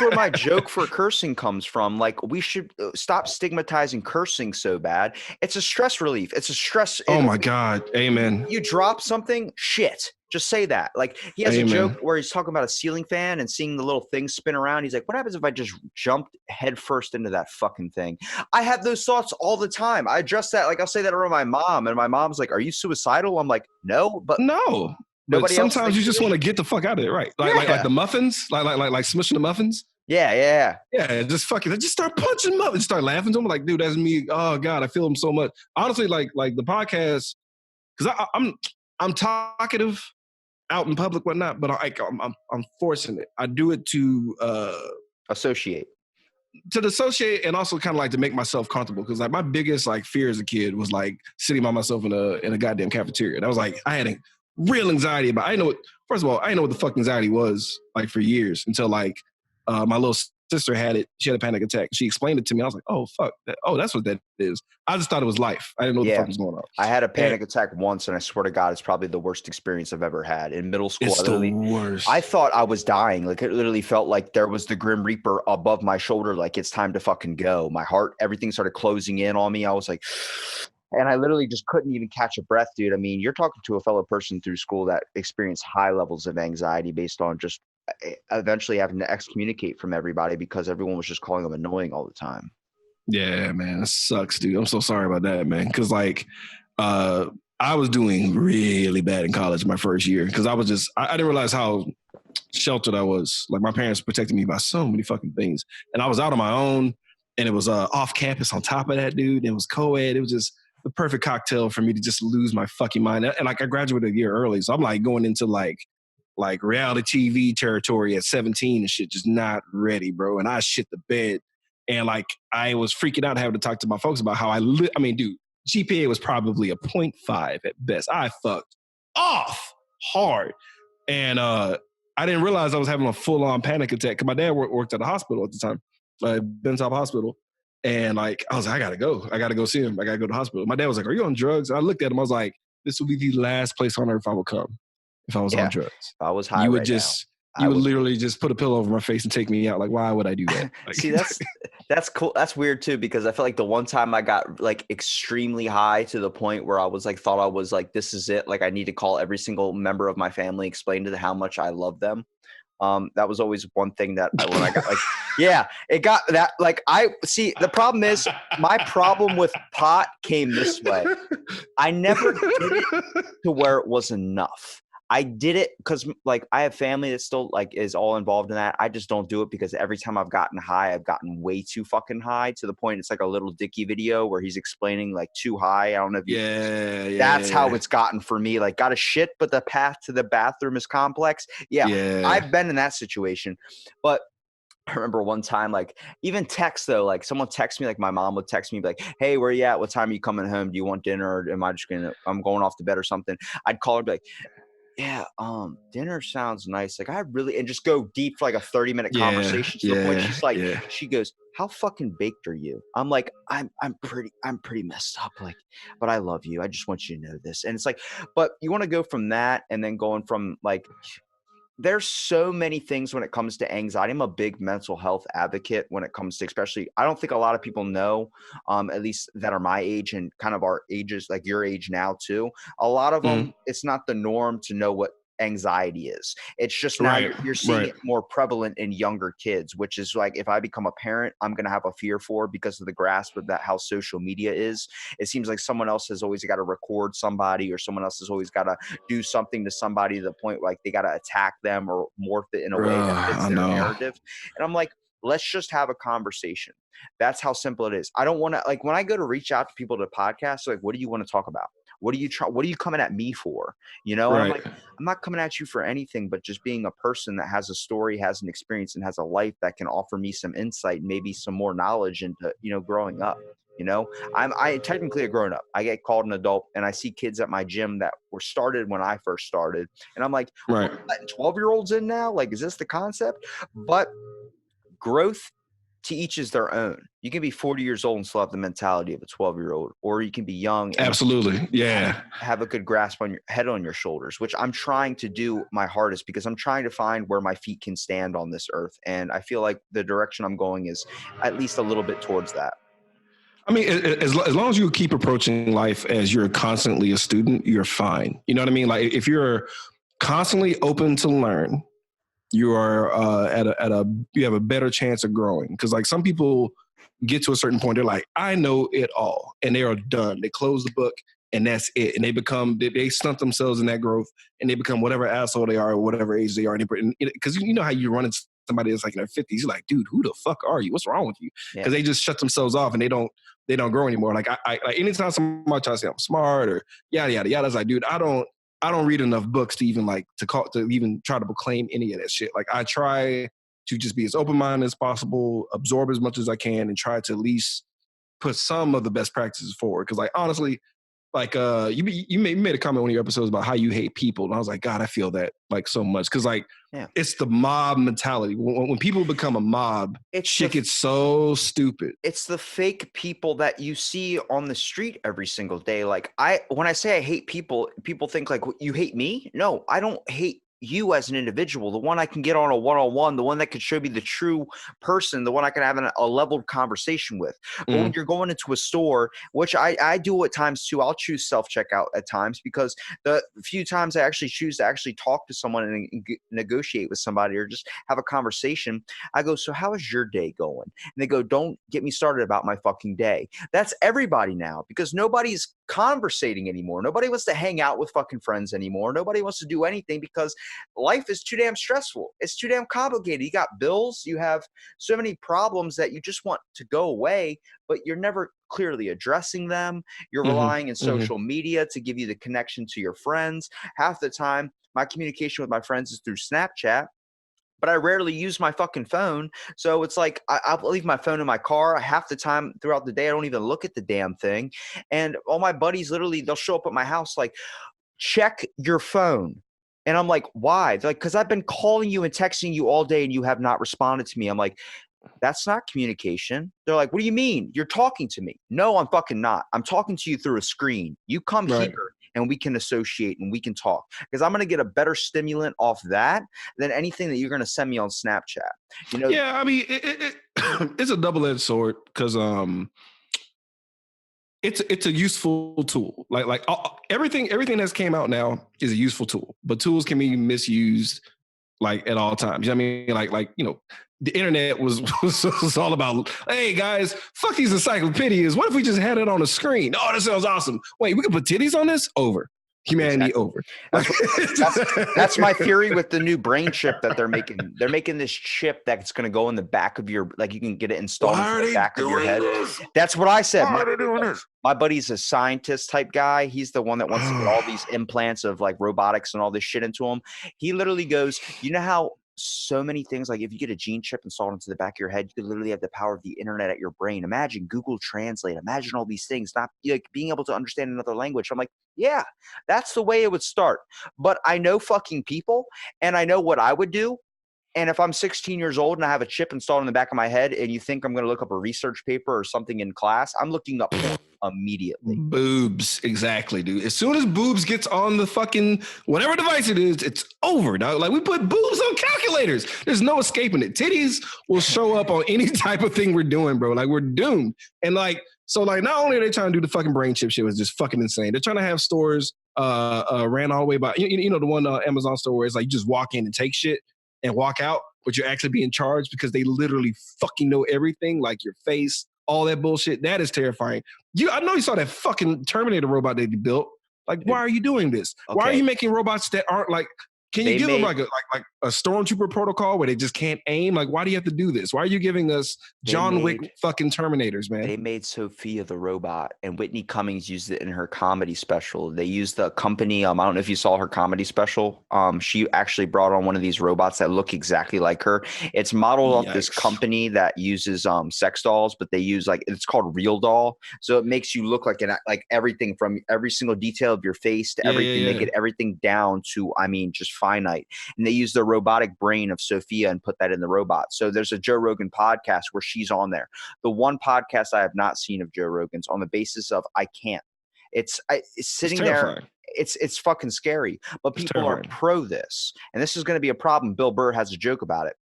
where my joke for cursing comes from. Like, we should stop stigmatizing cursing so bad. It's a stress relief. It's a stress. Oh my God. Amen. You drop something, shit. Just say that. Like, he has a joke where he's talking about a ceiling fan and seeing the little thing spin around. He's like, what happens if I just jumped head first into that fucking thing? I have those thoughts all the time. I address that. Like, I'll say that around my mom, and my mom's like, are you suicidal? I'm like, no, but no. But sometimes you just want to get the fuck out of it, right? Like the muffins, like smushing the muffins. Yeah. Just start punching muffins, start laughing to them. Like, dude, that's me. Oh God, I feel them so much. Honestly, like the podcast, because I'm talkative out in public, whatnot, but I'm forcing it. I do it to associate, and also kind of like to make myself comfortable. Because like my biggest like fear as a kid was like sitting by myself in a goddamn cafeteria. That was like I had a real anxiety about. I know what the fuck anxiety was like for years until like my little sister had it. She had a panic attack. She explained it to me. I was like, oh fuck, that's what that is. I just thought it was life. I didn't know what the fuck was going on. I had a panic attack once, and I swear to God, it's probably the worst experience I've ever had in middle school. It's the worst. I thought I was dying. Like, it literally felt like there was the Grim Reaper above my shoulder. Like, it's time to fucking go. My heart, everything started closing in on me. I was like, and I literally just couldn't even catch a breath, dude. I mean, you're talking to a fellow person through school that experienced high levels of anxiety based on just eventually having to excommunicate from everybody because everyone was just calling them annoying all the time. Yeah, man, that sucks, dude. I'm so sorry about that, man. Because like, I was doing really bad in college my first year because I didn't realize how sheltered I was. Like, my parents protected me by so many fucking things, and I was out on my own, and it was off campus on top of that, dude. And it was co-ed. It was just the perfect cocktail for me to just lose my fucking mind. And like, I graduated a year early, so I'm like going into like reality TV territory at 17 and shit, just not ready, bro. And I shit the bed. And like, I was freaking out having to talk to my folks about how I mean, dude, GPA was probably a 0.5 at best. I fucked off hard. And I didn't realize I was having a full-on panic attack because my dad worked at the hospital at the time, Bentop Hospital. And like, I was like, I gotta go see him. I gotta go to the hospital. My dad was like, are you on drugs? And I looked at him, I was like, this would be the last place on earth I would come if I was on drugs. If I was high You would right just, now, you would literally just put a pillow over my face and take me out. Like, why would I do that? Like, See, that's cool. That's weird too, because I feel like the one time I got like extremely high to the point where I was like, thought I was like, this is it. Like, I need to call every single member of my family, explain to them how much I love them. That was always one thing that when I got like, yeah, it got that. Like, I see, the problem is my problem with pot came this way. I never did it to where it was enough. I did it because like I have family that still like is all involved in that. I just don't do it because every time I've gotten high, I've gotten way too fucking high to the point it's like a Little Dicky video where he's explaining like too high. I don't know if you that's how it's gotten for me. Like, got a shit, but the path to the bathroom is complex. Yeah. I've been in that situation. But I remember one time, like, even text though, like someone texts me, like my mom would text me like, hey, where you at? What time are you coming home? Do you want dinner? Or am I just I'm going off to bed or something? I'd call her and be like, yeah, dinner sounds nice. Like, and just go deep for like a 30-minute conversation to the point she's like, she goes, how fucking baked are you? I'm like, I'm pretty messed up. Like, but I love you. I just want you to know this. And it's like, but you want to go from that and then going from like, there's so many things when it comes to anxiety. I'm a big mental health advocate when it comes to, especially, I don't think a lot of people know, at least that are my age and kind of our ages, like your age now too. A lot of them, it's not the norm to know what anxiety is. It's just now you're seeing it more prevalent in younger kids, which is like, if I become a parent, I'm going to have a fear for because of the grasp of that, how social media is. It seems like someone else has always got to record somebody, or someone else has always got to do something to somebody to the point where like they got to attack them or morph it in a way that fits their narrative. And I'm like, let's just have a conversation. That's how simple it is. I don't want to, like, when I go to reach out to people to podcasts, like, what do you want to talk about? What are you coming at me for? You know, and I'm like, I'm not coming at you for anything, but just being a person that has a story, has an experience, and has a life that can offer me some insight, maybe some more knowledge into, you know, growing up. You know, I technically a grown up. I get called an adult, and I see kids at my gym that were started when I first started, and I'm like, letting 12-year-olds in now? Like, is this the concept? But growth, to each is their own. You can be 40 years old and still have the mentality of a 12-year-old, or you can be young and have a good grasp on your head on your shoulders, which I'm trying to do my hardest, because I'm trying to find where my feet can stand on this earth. And I feel like the direction I'm going is at least a little bit towards that. I mean, as long as you keep approaching life as you're constantly a student, you're fine. You know what I mean? Like, if you're constantly open to learn, you are you have a better chance of growing. Because like, some people get to a certain point, they're like, I know it all, and they are done. They close the book and that's it. And they stunt themselves in that growth, and they become whatever asshole they are or whatever age they are. Because you know how you run into somebody that's like in their 50s, you're like, dude, who the fuck are you? What's wrong with you? Because they just shut themselves off and they don't grow anymore. Like, I like, anytime somebody tries to say I'm smart or yada yada yada, it's like, dude, I don't read enough books to even like to even try to proclaim any of that shit. Like, I try to just be as open-minded as possible, absorb as much as I can, and try to at least put some of the best practices forward. Because like, honestly, like, you made a comment on one of your episodes about how you hate people, and I was like, God, I feel that like so much. Because like, it's the mob mentality. When people become a mob, shit gets so stupid. It's the fake people that you see on the street every single day. Like, when I say I hate people, people think like, you hate me? No, I don't hate you as an individual, the one I can get on a one-on-one, the one that could show me the true person, the one I can have a leveled conversation with. But when you're going into a store, which I do at times too, I'll choose self-checkout at times, because the few times I actually choose to actually talk to someone and negotiate with somebody or just have a conversation, I go, so how is your day going? And they go, don't get me started about my fucking day. That's everybody now, because nobody's conversating anymore. Nobody wants to hang out with fucking friends anymore. Nobody wants to do anything because life is too damn stressful. It's too damn complicated. You got bills. You have so many problems that you just want to go away, but you're never clearly addressing them. You're relying on social media to give you the connection to your friends. Half the time, my communication with my friends is through Snapchat, but I rarely use my fucking phone. So it's like, I'll leave my phone in my car. Half the time throughout the day, I don't even look at the damn thing. And all my buddies, literally, they'll show up at my house like, check your phone. And I'm like, why? They're like, because I've been calling you and texting you all day and you have not responded to me. I'm like, that's not communication. They're like, what do you mean? You're talking to me. No, I'm fucking not. I'm talking to you through a screen. You come Right. here and we can associate and we can talk, because I'm going to get a better stimulant off that than anything that you're going to send me on Snapchat. You know? Yeah, I mean, it's a double-edged sword because it's a useful tool. Like everything that's came out now is a useful tool, but tools can be misused like at all times. You know what I mean? Like the internet was all about, hey guys, fuck these encyclopedias. What if we just had it on a screen? Oh, that sounds awesome. Wait, we can put titties on this? Over. Humanity over. That's my theory with the new brain chip that they're making. They're making this chip that's going to go in the back of your, like you can get it installed in the back of your head. That's what I said. Why are they doing this? My buddy's a scientist type guy. He's the one that wants to get all these implants of like robotics and all this shit into him. He literally goes, you know how so many things, like if you get a gene chip installed into the back of your head, you could literally have the power of the internet at your brain. Imagine Google Translate. Imagine all these things, not like being able to understand another language. I'm like, yeah, that's the way it would start. But I know fucking people, and I know what I would do. And if I'm 16 years old and I have a chip installed in the back of my head and you think I'm going to look up a research paper or something in class, I'm looking up immediately. Boobs. Exactly, dude. As soon as boobs gets on the fucking whatever device it is, it's over, dog. Like we put boobs on calculators. There's no escaping it. Titties will show up on any type of thing we're doing, bro. Like we're doomed. And like, so like not only are they trying to do the fucking brain chip shit, was just fucking insane. They're trying to have stores ran all the way by, you know, the one Amazon store where it's like you just walk in and take shit and walk out, but you're actually being charged because they literally fucking know everything, like your face, all that bullshit. That is terrifying. I know you saw that fucking Terminator robot they built. Like, why are you doing this? Okay. Why are you making robots that aren't like? Can you give them like a stormtrooper protocol where they just can't aim? Like, why do you have to do this? Why are you giving us John Wick fucking Terminators, man? They made Sophia the robot, and Whitney Cummings used it in her comedy special. They used the company. I don't know if you saw her comedy special. She actually brought on one of these robots that look exactly like her. It's modeled off this company that uses sex dolls, but they use it's called Real Doll. So it makes you look like everything from every single detail of your face to everything. They get everything down to, just finite. And they use the robotic brain of Sophia and put that in the robot. So there's a Joe Rogan podcast where she's on there. The one podcast I have not seen of Joe Rogan's on the basis of I can't. It's sitting there. It's fucking scary. But people are pro this. And this is going to be a problem. Bill Burr has a joke about it.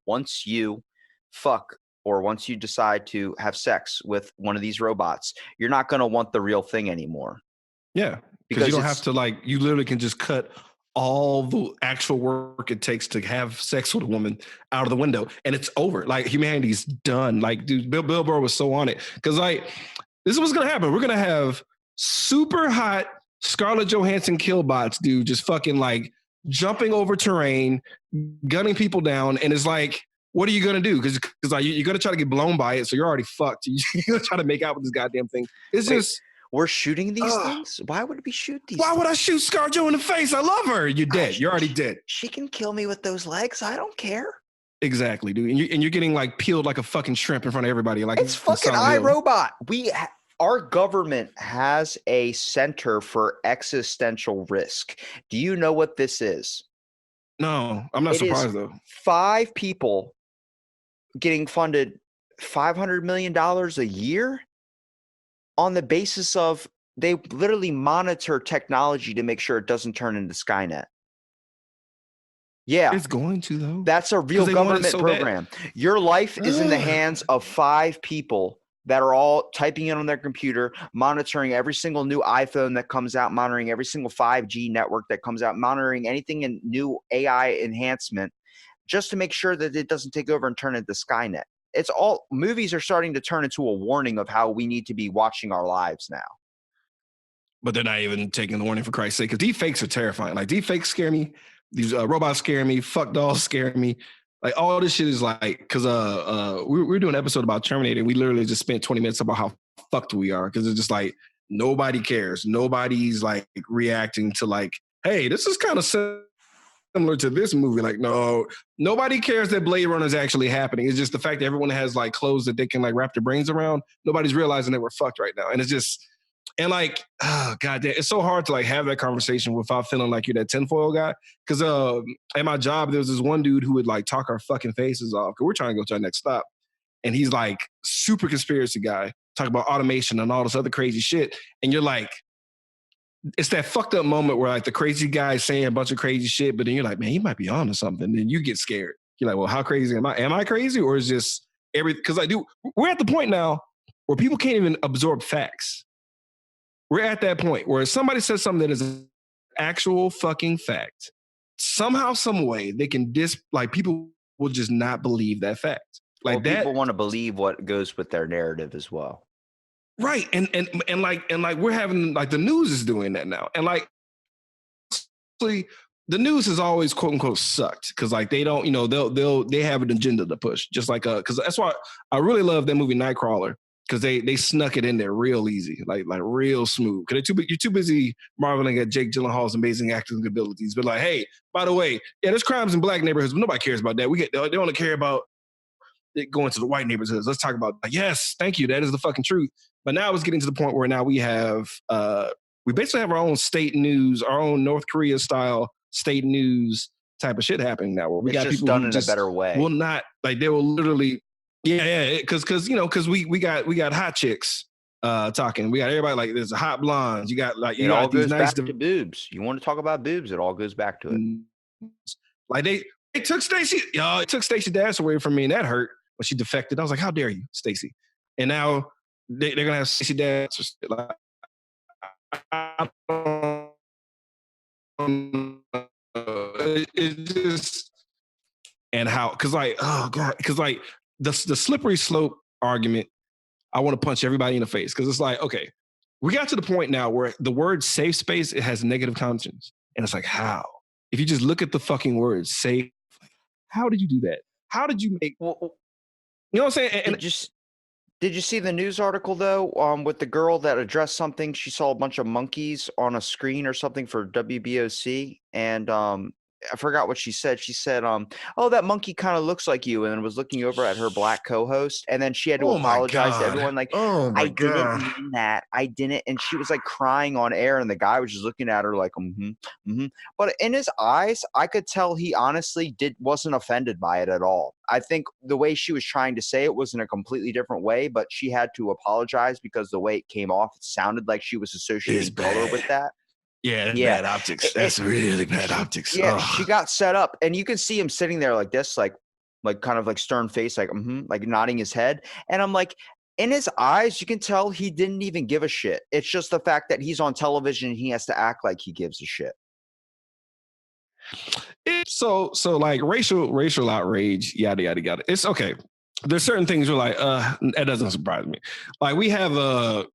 Once you fuck or once you decide to have sex with one of these robots, you're not going to want the real thing anymore. Yeah. Because you don't have to you literally can just cut all the actual work it takes to have sex with a woman out of the window, and it's over. Like humanity's done. Like, dude, Bill Burr was so on it because this is what's gonna happen. We're gonna have super hot Scarlett Johansson killbots, dude, just fucking jumping over terrain, gunning people down, and it's like, what are you gonna do? Because you're gonna try to get blown by it, so you're already fucked. You're gonna try to make out with this goddamn thing. It's just. We're shooting these things? Why would we shoot these Why things? would I shoot ScarJo in the face? I love her. You're dead. You're already dead. She can kill me with those legs. I don't care. Exactly, dude. And you're getting peeled like a fucking shrimp in front of everybody. Like it's fucking iRobot. Our government has a center for existential risk. Do you know what this is? No, I'm not surprised though. 5 people getting funded $500 million a year on the basis of they literally monitor technology to make sure it doesn't turn into Skynet. Yeah. It's going to, though. That's a real government program. Your life is in the hands of 5 people that are all typing in on their computer, monitoring every single new iPhone that comes out, monitoring every single 5G network that comes out, monitoring anything in new AI enhancement, just to make sure that it doesn't take over and turn into Skynet. It's all movies are starting to turn into a warning of how we need to be watching our lives now. But they're not even taking the warning, for Christ's sake, because deepfakes are terrifying. Like deepfakes scare me. These robots scare me. Fuck dolls scare me. Like all this shit is because we were doing an episode about Terminator. And we literally just spent 20 minutes about how fucked we are because it's just nobody cares. Nobody's reacting to hey, this is kind of similar to this movie. No, nobody cares that Blade Runner is actually happening. It's just the fact that everyone has clothes that they can wrap their brains around. Nobody's realizing that we're fucked right now. And it's just, And like, oh god damn, it's so hard to like have that conversation without feeling like you're that tinfoil guy. Cause at my job, there was this one dude who would like talk our fucking faces off. Cause we're trying to go to our next stop. And he's like super conspiracy guy, talking about automation and all this other crazy shit. And you're like, it's that fucked up moment where like the crazy guy is saying a bunch of crazy shit, but then you're like, man, he might be on to something. Then you get scared. You're like, well, how crazy am I? Am I crazy? Or is just because we're at the point now where people can't even absorb facts. We're at that point where if somebody says something that is an actual fucking fact, somehow, some way they can people will just not believe that fact. Like that, people want to believe what goes with their narrative as well. Right. And we're having like the news is doing that now. And like the news has always quote unquote sucked because like they don't, they have an agenda to push. Just like because that's why I really love that movie Nightcrawler. Because they snuck it in there real easy, like real smooth. Because you're too busy marveling at Jake Gyllenhaal's amazing acting abilities. But like, hey, by the way, yeah, there's crimes in black neighborhoods, but nobody cares about that. They only care about it going to the white neighborhoods. Let's talk about yes, thank you. That is the fucking truth. But now it's getting to the point where now we basically have our own state news, our own North Korea style state news type of shit happening now. Where we got people done who in a better way. Will not like they will literally. Yeah, because we got hot chicks talking. We got everybody like there's a hot blondes. You got like it all goes back to boobs. You want to talk about boobs? It all goes back to it. Like they took Stacey. It took Stacey Dash away from me, and that hurt when she defected. I was like, how dare you, Stacey? And now they're gonna have Stacey Dash. Like, it just and how because like oh god because like. The slippery slope argument, I want to punch everybody in the face because it's like, okay, we got to the point now where the word safe space, it has negative connotations. And it's like, how? If you just look at the fucking word safe, how did you do that? How did you make, you know what I'm saying? And did you see the news article though, with the girl that addressed something? She saw a bunch of monkeys on a screen or something for WBOC. And I forgot what she said. She said, oh, that monkey kind of looks like you, and then was looking over at her black co-host, and then she had to apologize to everyone, like, I didn't mean that. I didn't. And she was like crying on air, and the guy was just looking at her like, But in his eyes, I could tell he honestly wasn't offended by it at all. I think the way she was trying to say it was in a completely different way, but she had to apologize because the way it came off, it sounded like she was associating color with that. Yeah, that's bad optics. That's really bad optics. Yeah, she got set up, and you can see him sitting there like this, like kind of like stern face, like like nodding his head. And I'm like, in his eyes, you can tell he didn't even give a shit. It's just the fact that he's on television and he has to act like he gives a shit. So like racial outrage, yada yada yada. It's okay. There's certain things where like, that doesn't surprise me. Like we have a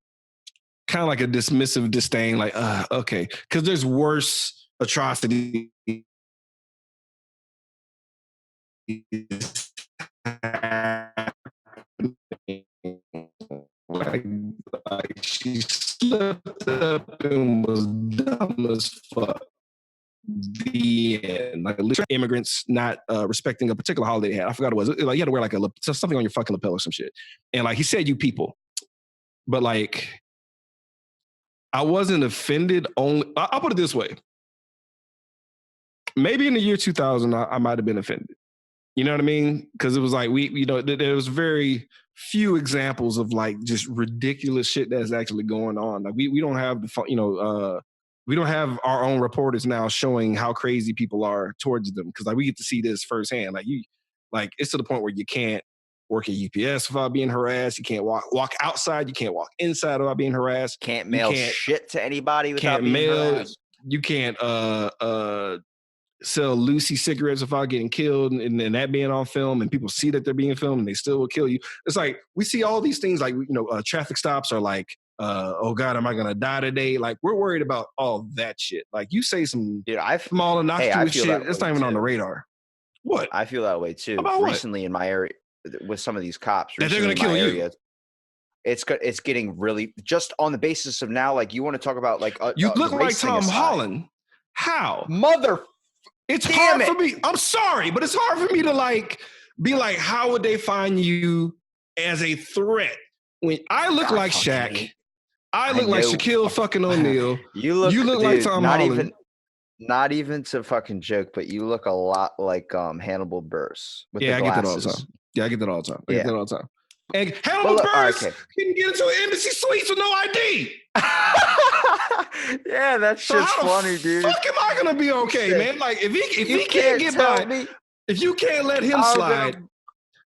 kind of like a dismissive disdain, like, okay, because there's worse atrocities. Like she slipped up and was dumb as fuck. The end. Like immigrants not respecting a particular holiday they had. I forgot what it was. Like you had to wear like something on your fucking lapel or some shit. And like he said, you people, but like. I wasn't offended I'll put it this way. Maybe in the year 2000, I might have been offended. You know what I mean? Because it was like, there was very few examples of like just ridiculous shit that's actually going on. Like we don't have we don't have our own reporters now showing how crazy people are towards them. Because like we get to see this firsthand. Like it's to the point where you can't work at UPS without being harassed. You can't walk outside. You can't walk inside without being harassed. Can't mail shit to anybody without being harassed. You can't sell Lucy cigarettes without getting killed and that being on film and people see that they're being filmed and they still will kill you. It's like we see all these things like, traffic stops are like, oh God, am I going to die today? Like we're worried about all that shit. Like you say some small innocuous shit. It's not even on the radar. What? I feel that way too. About recently what? In my area with some of these cops. That they're going to kill you. It's getting really just on the basis of now, like you want to talk about like you look like Tom Holland. How? It's hard for me. I'm sorry, but it's hard for me to like be like, how would they find you as a threat when I look like Shaq? I look like know. Shaquille fucking O'Neal. You look like dude, Tom not Holland. even not even to fucking joke, but you look a lot like Hannibal Buress with Yeah, the I get that all the glasses. time. Yeah, I get that all the time. I Yeah. get that all the time. And Hannibal look, all right, Buress can get into an embassy suites with no ID. Yeah, that So shit's how funny, the dude. fuck am I gonna be okay, Said, man? Like if he you can't get by, me. if you can't let him slide,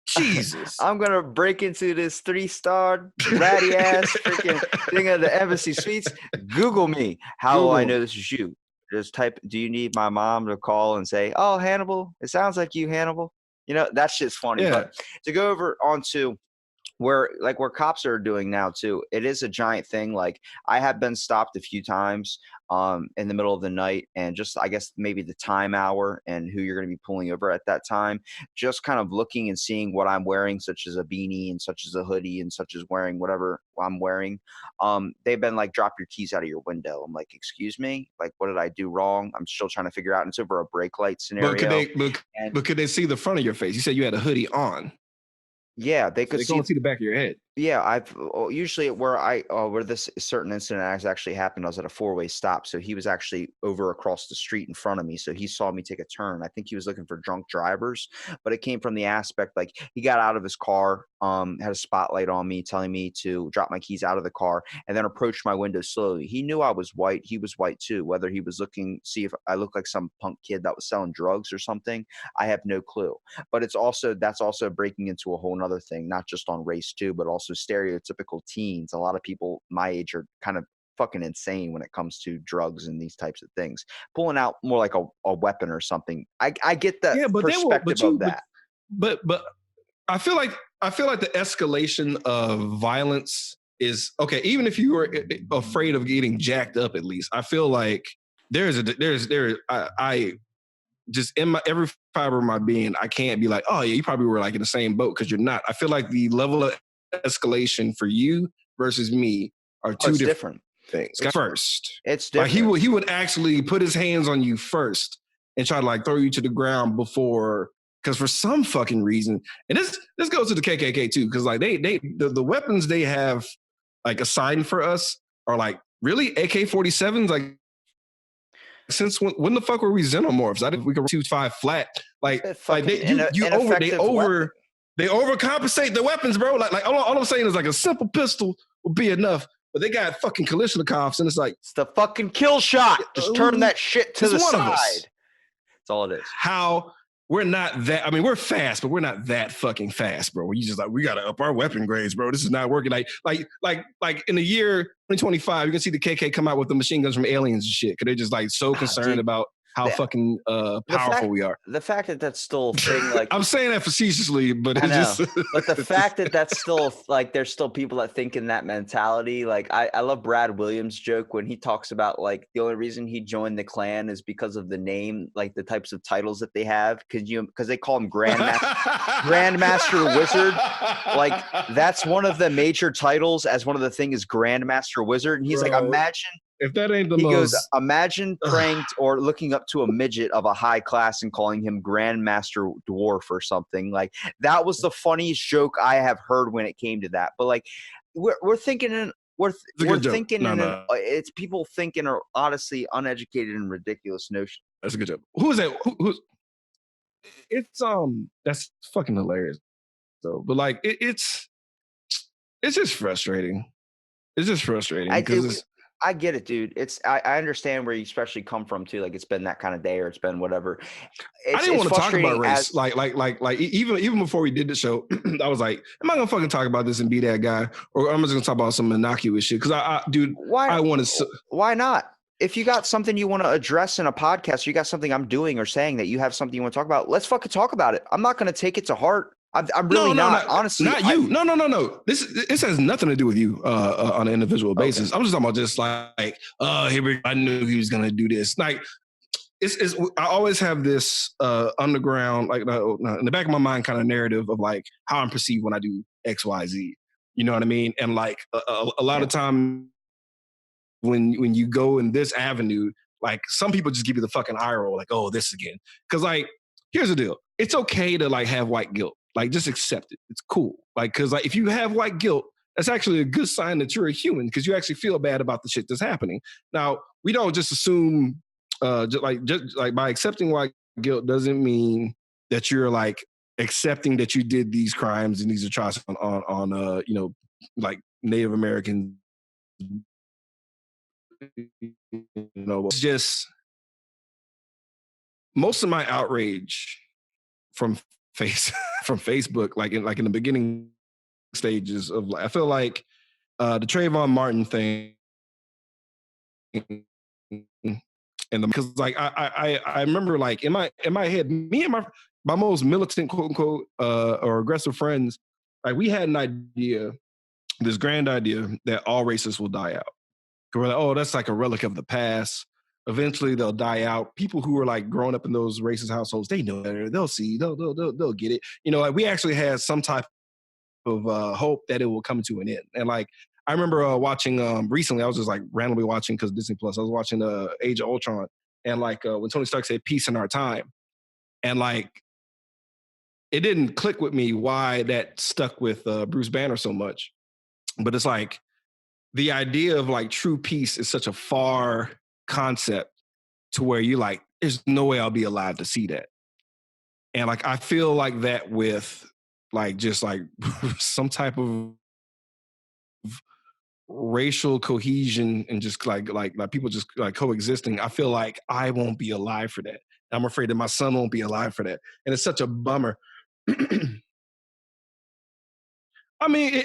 Jesus. I'm gonna break into this 3-star ratty ass freaking thing of the embassy suites. Google me. How will I know this is you? Just type, do you need my mom to call and say, oh, Hannibal, it sounds like you, Hannibal. You know, that shit's funny. Yeah. But to go over onto where cops are doing now too, it is a giant thing. Like I have been stopped a few times in the middle of the night, and just I guess maybe the time hour and who you're going to be pulling over at that time, just kind of looking and seeing what I'm wearing, such as a beanie and such as a hoodie and such as wearing whatever I'm wearing. They've been like, drop your keys out of your window. I'm like, excuse me, like what did I do wrong? I'm still trying to figure out. And it's over a brake light scenario. But could they see the front of your face? You said you had a hoodie on. Yeah, they could see the back of your head. Yeah, I've usually where this certain incident has actually happened, I was at a 4-way stop. So he was actually over across the street in front of me. So he saw me take a turn. I think he was looking for drunk drivers, but it came from the aspect like he got out of his car, had a spotlight on me, telling me to drop my keys out of the car, and then approached my window slowly. He knew I was white. He was white too. Whether he was looking, see if I looked like some punk kid that was selling drugs or something, I have no clue. But that's also breaking into a whole nother thing, not just on race too, but also stereotypical teens. A lot of people my age are kind of fucking insane when it comes to drugs and these types of things. Pulling out more like a weapon or something. I get the perspective of that. But I feel like the escalation of violence is okay. Even if you were afraid of getting jacked up, at least I feel like I just in my every fiber of my being, I can't be like, oh yeah, you probably were like in the same boat, because you're not. I feel like the level of escalation for you versus me are two different things. First, it's different. Like he would actually put his hands on you first and try to like throw you to the ground before, because for some fucking reason, and this goes to the KKK too, because like the weapons they have like assigned for us are like really AK-47s, like. Since when the fuck were we xenomorphs? We could 2.5 flat. Like they overcompensate the weapons, bro. Like all I'm saying is like a simple pistol would be enough, but they got fucking Kalashnikovs, and it's like it's the fucking kill shot. Just turn that shit to the side. That's all it is. How we're not that. I mean, we're fast, but we're not that fucking fast, bro. We just like we gotta up our weapon grades, bro. This is not working. Like in the year 2025, you can see the KK come out with the machine guns from Aliens and shit, because they're just like so concerned about how fucking powerful we are. The fact that that's still a thing, like I'm saying that facetiously, but I know. But the fact that that's still like there's still people that think in that mentality. Like I love Brad Williams' joke when he talks about like the only reason he joined the Klan is because of the name, like the types of titles that they have, because they call him Grandmaster Wizard. Like that's one of the major titles, as one of the things is Grandmaster Wizard, and he's like, imagine. If that ain't the he most... goes, imagine praying or looking up to a midget of a high class and calling him Grandmaster Dwarf or something. Like that was the funniest joke I have heard when it came to that. But like we're thinking it's people thinking are honestly uneducated and ridiculous notion. That's a good joke. Who is that? Who's it's that's fucking hilarious though. But like it's just frustrating. It's just frustrating because I get it, dude. I understand where you especially come from too. Like it's been that kind of day, or it's been whatever. I didn't want to talk about race. Like even before we did the show, I was like, am I gonna fucking talk about this and be that guy, or I'm just gonna talk about some innocuous shit? Because why not? If you got something you want to address in a podcast, or you got something I'm doing or saying that you have something you want to talk about, let's fucking talk about it. I'm not gonna take it to heart. I'm really not, honestly. Not you. No. This has nothing to do with you on an individual basis. Okay. I'm just talking about just like, I knew he was gonna do this. Like, it's I always have this underground, like in the back of my mind, kind of narrative of like how I'm perceived when I do X, Y, Z. You know what I mean? And like a lot of time when you go in this avenue, like some people just give you the fucking eye roll, like, oh, this again. Because like, here's the deal: it's okay to like have white guilt. Like, just accept it. It's cool. Like, because like if you have white guilt, That's actually a good sign that you're a human because you actually feel bad about the shit that's happening. Now, we don't just assume, just like by accepting white guilt doesn't mean that you're like accepting that you did these crimes and these atrocities on like Native Americans. It's just most of my outrage from from Facebook, like in the beginning stages of, I feel like the Trayvon Martin thing, and because like I remember like in my head, me and my most militant quote unquote or aggressive friends, like we had an idea, this grand idea that all racists will die out. We're like, oh, that's like a relic of the past. Eventually, they'll die out. People who are like growing up in those racist households, they know better. They'll see. They'll get it. Like we actually had some type of hope that it will come to an end. And like I remember watching recently, I was just like randomly watching because Disney Plus. I was watching Age of Ultron, and like when Tony Stark said "Peace in our time," and like it didn't click with me why that stuck with Bruce Banner so much. But it's like the idea of like true peace is such a far concept to where you like, there's no way I'll be alive to see that. And like, I feel like that with like, just like some type of racial cohesion and just like people just like coexisting. I feel like I won't be alive for that. I'm afraid that my son won't be alive for that. And it's such a bummer. I mean,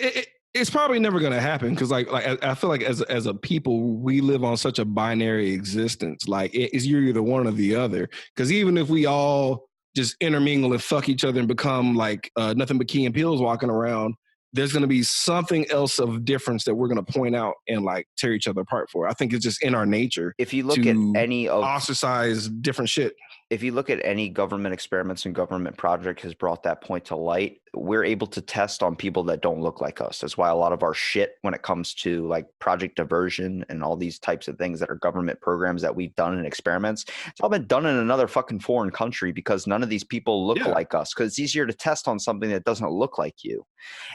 it's probably never going to happen because, like I feel like as a people, we live on such a binary existence. Like, it's you're either one or the other. Because even if we all just intermingle and fuck each other and become like nothing but Key and Peele's walking around, there's going to be something else of difference that we're going to point out and like tear each other apart for. I think it's just in our nature. If you look at any of ostracize different shit. If you look at any government experiments and government project has brought that point to light, we're able to test on people that don't look like us. That's why a lot of our shit when it comes to like Project Diversion and all these types of things that are government programs that we've done in experiments, it's all been done in another fucking foreign country because none of these people look like us, because it's easier to test on something that doesn't look like you.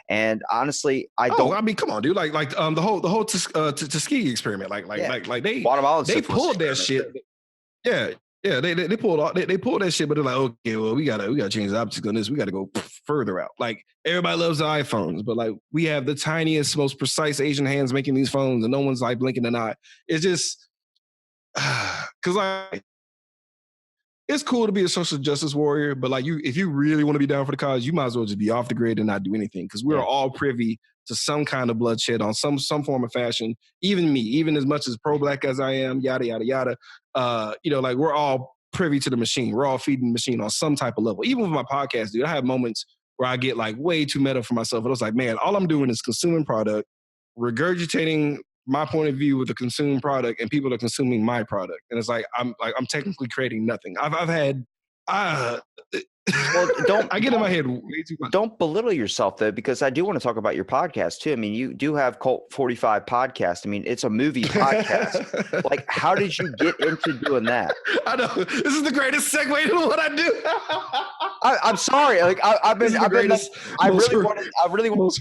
And honestly, I mean, come on, dude. Like the whole Tuskegee experiment, like they pulled that shit. Yeah, they pulled that shit, but they're like, okay, well, we gotta change the optics on this. We gotta go further out. Like everybody loves the iPhones, but like we have the tiniest, most precise Asian hands making these phones, and no one's like blinking an eye. It's just because like it's cool to be a social justice warrior, but like if you really want to be down for the cause, you might as well just be off the grid and not do anything, because we're all privy to some kind of bloodshed on some form of fashion. Even me, even as much as pro-black as I am, yada yada yada. Like we're all privy to the machine. We're all feeding the machine on some type of level. Even with my podcast, dude, I have moments where I get like way too meta for myself. And I was like, man, all I'm doing is consuming product, regurgitating my point of view with the consumed product, and people are consuming my product. And it's like I'm technically creating nothing. I've had well, I get in my head way too much. Don't belittle yourself though, because I do want to talk about your podcast too. I mean, you do have Cult 45 podcast. I mean, it's a movie podcast. Like, how did you get into doing that? I know this is the greatest segue to what I do. I'm sorry. Like I really want.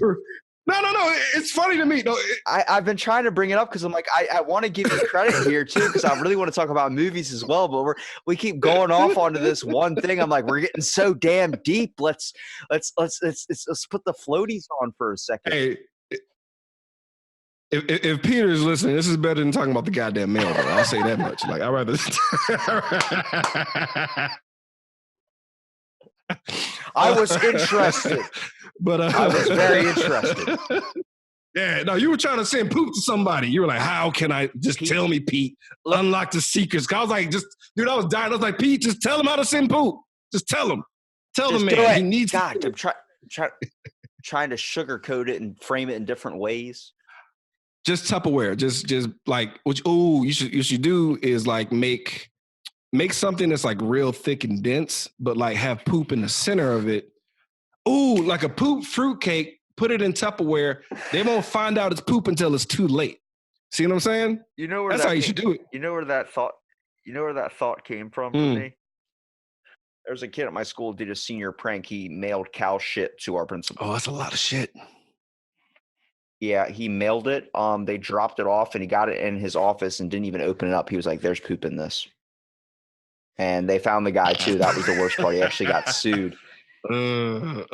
No. It's funny to me. No, I've been trying to bring it up because I'm like, I want to give you credit here too, because I really want to talk about movies as well. But we keep going off onto this one thing. I'm like, we're getting so damn deep. Let's put the floaties on for a second. Hey, if Peter's listening, this is better than talking about the goddamn mail. Though. I'll say that much. Like, I'd rather. I was interested, but I was very interested. Yeah, no, you were trying to send poop to somebody. You were like, how can I just Pete, tell me, Pete, unlock the secrets? I was like, dude, I was dying. I was like, Pete, just tell him how to send poop. Just tell him. Tell the man. He needs God, I'm trying to sugarcoat it and frame it in different ways. Just Tupperware. Just like, you should do is like make something that's like real thick and dense, but like have poop in the center of it. Ooh, like a poop fruitcake, put it in Tupperware. They won't find out it's poop until it's too late. See what I'm saying? You know where that's how you should do it. You know where that thought came from for me? There was a kid at my school who did a senior prank. He mailed cow shit to our principal. Oh, that's a lot of shit. Yeah, he mailed it. They dropped it off, and he got it in his office and didn't even open it up. He was like, "There's poop in this," and they found the guy too. That was the worst part. He actually got sued Yeah,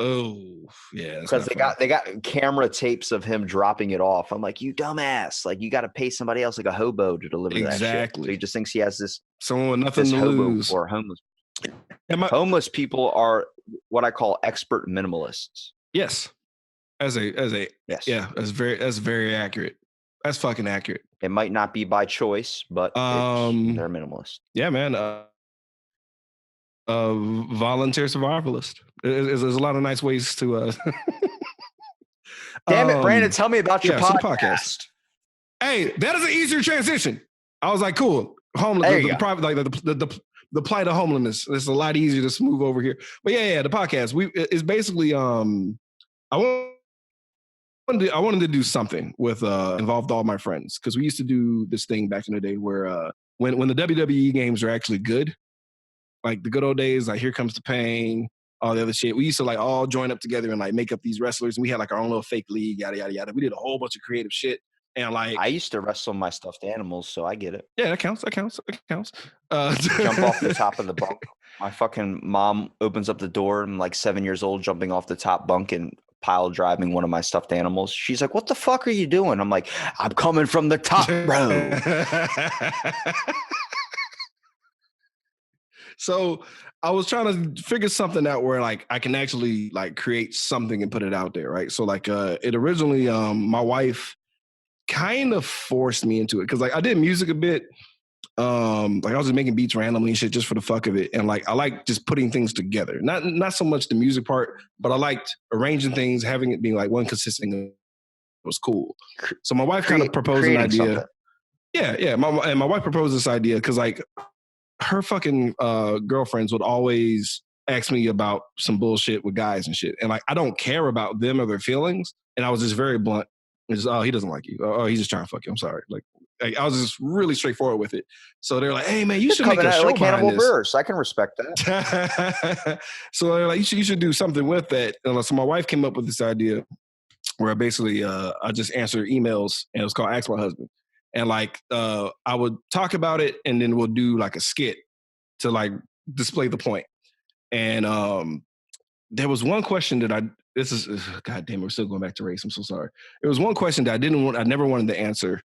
because they got camera tapes of him dropping it off. I'm like, you dumbass! Like, you got to pay somebody else, like a hobo, to deliver that shit. Exactly. So he just thinks he has this someone with nothing to hobo lose. or homeless. Homeless people are what I call expert minimalists. Yes. As a Yes. Yeah, that's very accurate. That's fucking accurate. It might not be by choice, but they're minimalist. Yeah, man. Volunteer survivalist. There's a lot of nice ways to Damn it, Brandon, tell me about your podcast. Hey, that is an easier transition. I was like, cool. Homeless, the private, like the plight of homelessness. It's a lot easier to smooth over here. But yeah, the podcast. It's basically I wanted to do something with involved all my friends, because we used to do this thing back in the day where when the WWE games are actually good, like the good old days, like Here Comes the Pain, all the other shit. We used to like all join up together and like make up these wrestlers, and we had like our own little fake league, yada yada yada. We did a whole bunch of creative shit, and like I used to wrestle my stuffed animals, so I get it. Yeah, that counts. Jump off the top of the bunk. My fucking mom opens up the door. I'm like 7 years old, jumping off the top bunk and pile driving one of my stuffed animals. She's like, "What the fuck are you doing?" I'm like, "I'm coming from the top row." So I was trying to figure something out where like I can actually like create something and put it out there, right? So like it originally my wife kind of forced me into it, because like I did music a bit. Like I was just making beats randomly and shit just for the fuck of it. And like I like just putting things together. Not so much the music part, but I liked arranging things, having it being like one consistent was cool. So my wife kind of proposed an idea. Something. Yeah. My wife proposed this idea because like her fucking girlfriends would always ask me about some bullshit with guys and shit. And like I don't care about them or their feelings. And I was just very blunt. Just, oh, he doesn't like you. Oh, he's just trying to fuck you. I'm sorry. Like I was just really straightforward with it. So they're like, "Hey man, you should make a show like Hannibal Buress. I can respect that." So they're like, you should do something with that. And so my wife came up with this idea where basically I just answer emails, and it was called Ask My Husband. And like I would talk about it, and then we'll do like a skit to like display the point. And there was one question that God damn it, we're still going back to race. I'm so sorry. There was one question that I never wanted to answer.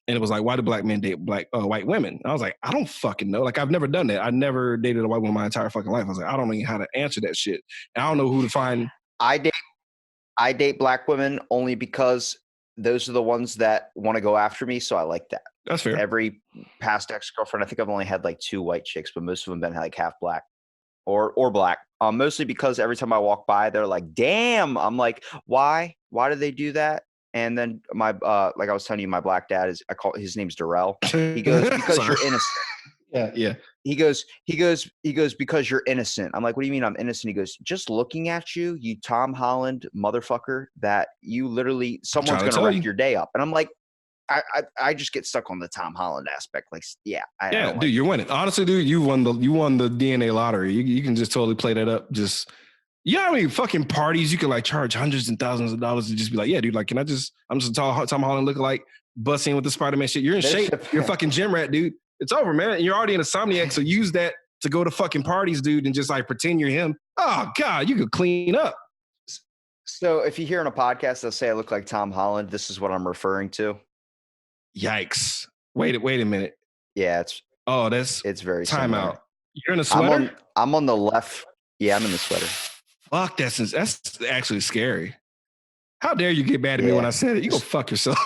And it was like, why do black men date white women? And I was like, I don't fucking know. Like, I've never done that. I never dated a white woman my entire fucking life. I was like, I don't know how to answer that shit. And I don't know who to find. I date black women only because those are the ones that want to go after me. So I like that. That's fair. Every past ex-girlfriend, I think I've only had like 2 white chicks, but most of them been like half black or black. Mostly because every time I walk by, they're like, "Damn." I'm like, why? Why do they do that? And then my like I was telling you, my black dad his name's Darrell. He goes, "Because you're innocent." Yeah. He goes, "Because you're innocent." I'm like, "What do you mean I'm innocent?" He goes, "Just looking at you, you Tom Holland motherfucker, that you literally someone's gonna wreck your day up." And I'm like, I just get stuck on the Tom Holland aspect. Like, yeah, dude, you're winning. Honestly, dude, you won the DNA lottery. You can just totally play that up. Just, you know how many fucking parties you can like charge hundreds and thousands of dollars to just be like, "Yeah, dude, like, I'm just a tall Tom Holland lookalike, busting with the Spider-Man shit. You're in shape. You're a fucking gym rat, dude. It's over, man. And you're already an insomniac, so use that to go to fucking parties, dude, and just like pretend you're him. Oh God, you could clean up." So if you hear on a podcast that say I look like Tom Holland, this is what I'm referring to. Yikes! Wait a minute. Yeah, it's very time similar. out. You're in a sweater. I'm on the left. Yeah, I'm in the sweater. Fuck, that's actually scary. How dare you get mad at me when I said it? You go fuck yourself.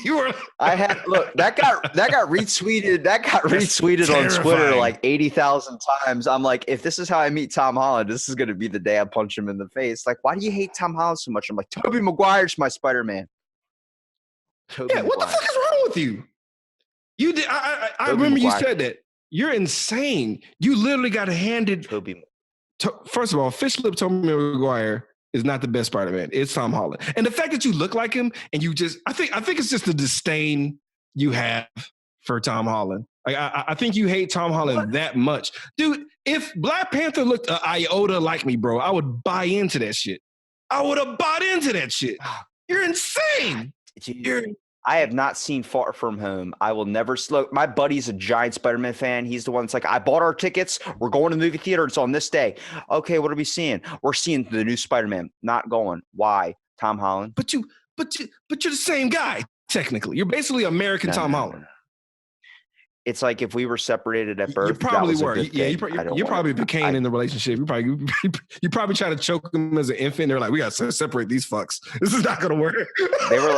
you were. That got retweeted. That got retweeted on Twitter like 80,000 times. I'm like, if this is how I meet Tom Holland, this is gonna be the day I punch him in the face. Like, why do you hate Tom Holland so much? I'm like, Tobey Maguire's my Spider-Man. What the fuck is wrong with you? You did. I remember you said that. You're insane. You literally got handed. First of all, Fish Lip Tobey Maguire is not the best Spider-Man. It's Tom Holland. And the fact that you look like him and you just, I think it's just the disdain you have for Tom Holland. Like, I think you hate Tom Holland that much. Dude, if Black Panther looked an iota like me, bro, I would buy into that shit. I would have bought into that shit. You're insane. Dude, I have not seen Far From Home. I will never slow. My buddy's a giant Spider-Man fan. He's the one that's like, I bought our tickets. We're going to the movie theater. It's on this day. Okay, what are we seeing? We're seeing the new Spider-Man. Not going. Why? Tom Holland. But you're the same guy. Technically, you're basically American Tom Holland. It's like if we were separated at birth. You probably that were. was a good Yeah, thing. you probably became in the relationship. You probably try to choke him as an infant. They're like, we got to separate these fucks. This is not gonna work. They were